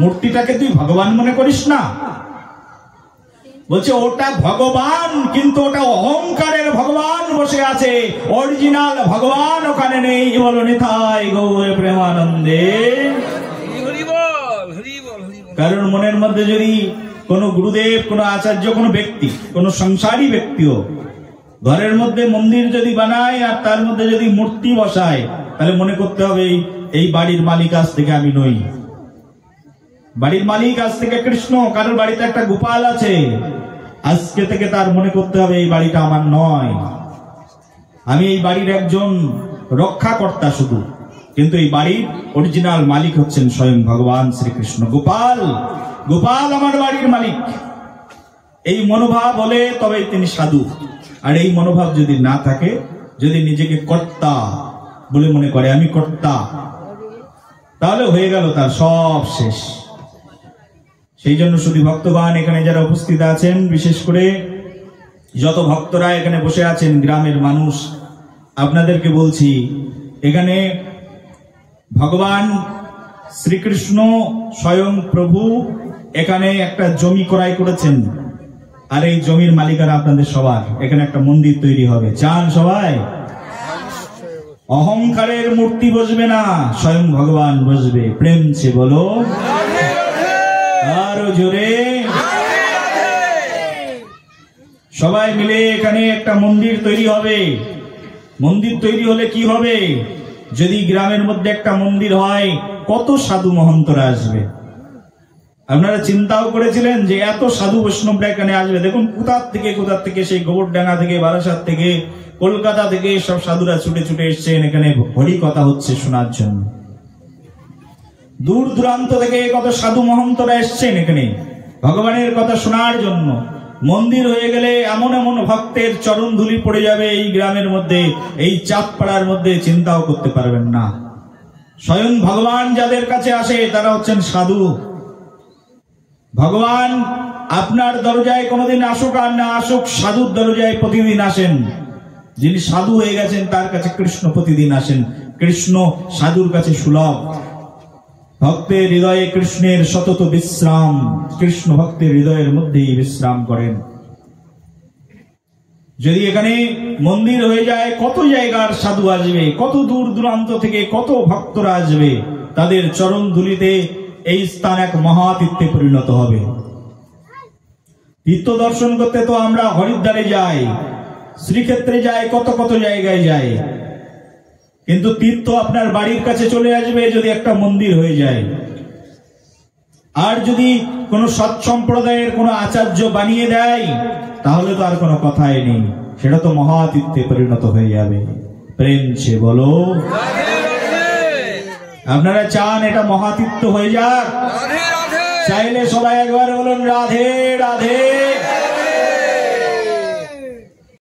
মূর্তিটাকে তুই ভগবান মনে করিস না? বলছে ওটা ভগবান, কিন্তু ওটা অহংকারের ভগবান বসে আছে, অরিজিনাল ভগবান ওখানে নেই। বলো নিতাই গৌর প্রেমানন্দে। কারণ মনের মধ্যে যদি কোন গুরুদেব, কোন আচার্য, কোন ব্যক্তি, কোন সংসারী ব্যক্তিও ঘরের মধ্যে মন্দির যদি বানায় আর তার মধ্যে যদি মূর্তি বসায়, তাহলে মনে করতে হবে এই বাড়ির মালিক আজ থেকে আমি নই, বাড়ির মালিক আজ থেকে কৃষ্ণ। কারোর বাড়িতে একটা গোপাল আছে, আজকে থেকে তার মনে করতে হবে এই বাড়িটা আমার নয়, আমি এই বাড়ির একজন রক্ষাকর্তা শুধু, কিন্তু এই বাড়ির অরিজিনাল মালিক হচ্ছেন স্বয়ং ভগবান শ্রীকৃষ্ণ। গোপাল, গোপাল আমার বাড়ির মালিক। এই মনোভাব হলে তবেই তিনি সাধু। আর এই মনোভাব যদি না থাকে, যদি নিজেকে কর্তা বলে মনে করে আমি কর্তা, তাহলে হয়ে গেল তার সব শেষ। সেই জন্য শুধু ভক্তগণ এখানে যারা উপস্থিত আছেন, বিশেষ করে যত ভক্তরা এখানে বসে আছেন গ্রামের মানুষ, আপনাদেরকে বলছি এখানে ভগবান শ্রীকৃষ্ণ স্বয়ং প্রভু এখানে একটা জমি ক্রয় করেছেন, আর এই জমির মালিকানা আপনাদের সবার। এখানে একটা মন্দির তৈরি হবে, চান সবাই? অহংকারের মূর্তি বসবে না, স্বয়ং ভগবান বসবে। প্রেম সে বলো আরো জোরে। সবাই মিলে এখানে একটা মন্দির তৈরি হবে। মন্দির তৈরি হলে কি হবে? যদি গ্রামের মধ্যে একটা মন্দির হয়, কত সাধু মহন্তরা আসবে। আপনারা চিন্তাও করেছিলেন যে এত সাধু বৈষ্ণবরা এখানে আসবে? দেখুন কোথার থেকে সেই গোবরডাঙ্গা থেকে, বারাসাত থেকে, কলকাতা থেকে সব সাধুরা ছুটে ছুটে এসছেন এখানে হরি কথা হচ্ছে শোনার জন্য। দূর দূরান্ত থেকে কত সাধু মহন্তরা এসছেন এখানে ভগবানের কথা শোনার জন্য। মন্দির হয়ে গেলে এমন এমন ভক্তের চরণ ধুলি পড়ে যাবে এই গ্রামের মধ্যে, এই চাঁদপাড়ার মধ্যে, চিন্তাও করতে পারবেন না। স্বয়ং ভগবান যাদের কাছে আসে তারা হচ্ছেন সাধু। ভগবান আপনার দরজায় কোনোদিন আসুক আর না আসুক, সাধুর দরজায় প্রতিদিন আসেন। যিনি সাধু হয়ে গেছেন তার কাছে কৃষ্ণ প্রতিদিন আসেন। কৃষ্ণ সাধুর কাছে সুলভ। ভক্তের হৃদয়ে কৃষ্ণের সতত বিশ্রাম। কৃষ্ণ ভক্তের হৃদয়ের মধ্যেই বিশ্রাম করেন। যদি এখানে মন্দির হয়ে যায়, কত জায়গার সাধু আসবে, কত দূর দূরান্ত থেকে কত ভক্তরা আসবে। তাদের চরণ ধুলিতে এই স্থান এক মহাতীর্থে পরিণত হবে। তীর্থ দর্শন করতে তো আমরা হরিদ্বারে যাই, শ্রীক্ষেত্রে যাই, কত কত জায়গায় যাই, কিন্তু তীর্থ আপনার বাড়ির কাছে চলে আসবে যদি একটা মন্দির হয়ে যায়। আর যদি কোন সৎ সম্প্রদায়ের কোন আচার্য বানিয়ে দেয়, তাহলে তো আর কোনো কথাই নেই, সেটা তো মহাতীর্থে পরিণত হয়ে যাবে। প্রেম সে বলো। আপনারা চান এটা মহাতীর্থ হয়ে যাক? চাইলে সবাই একবার বলুন রাধে রাধে।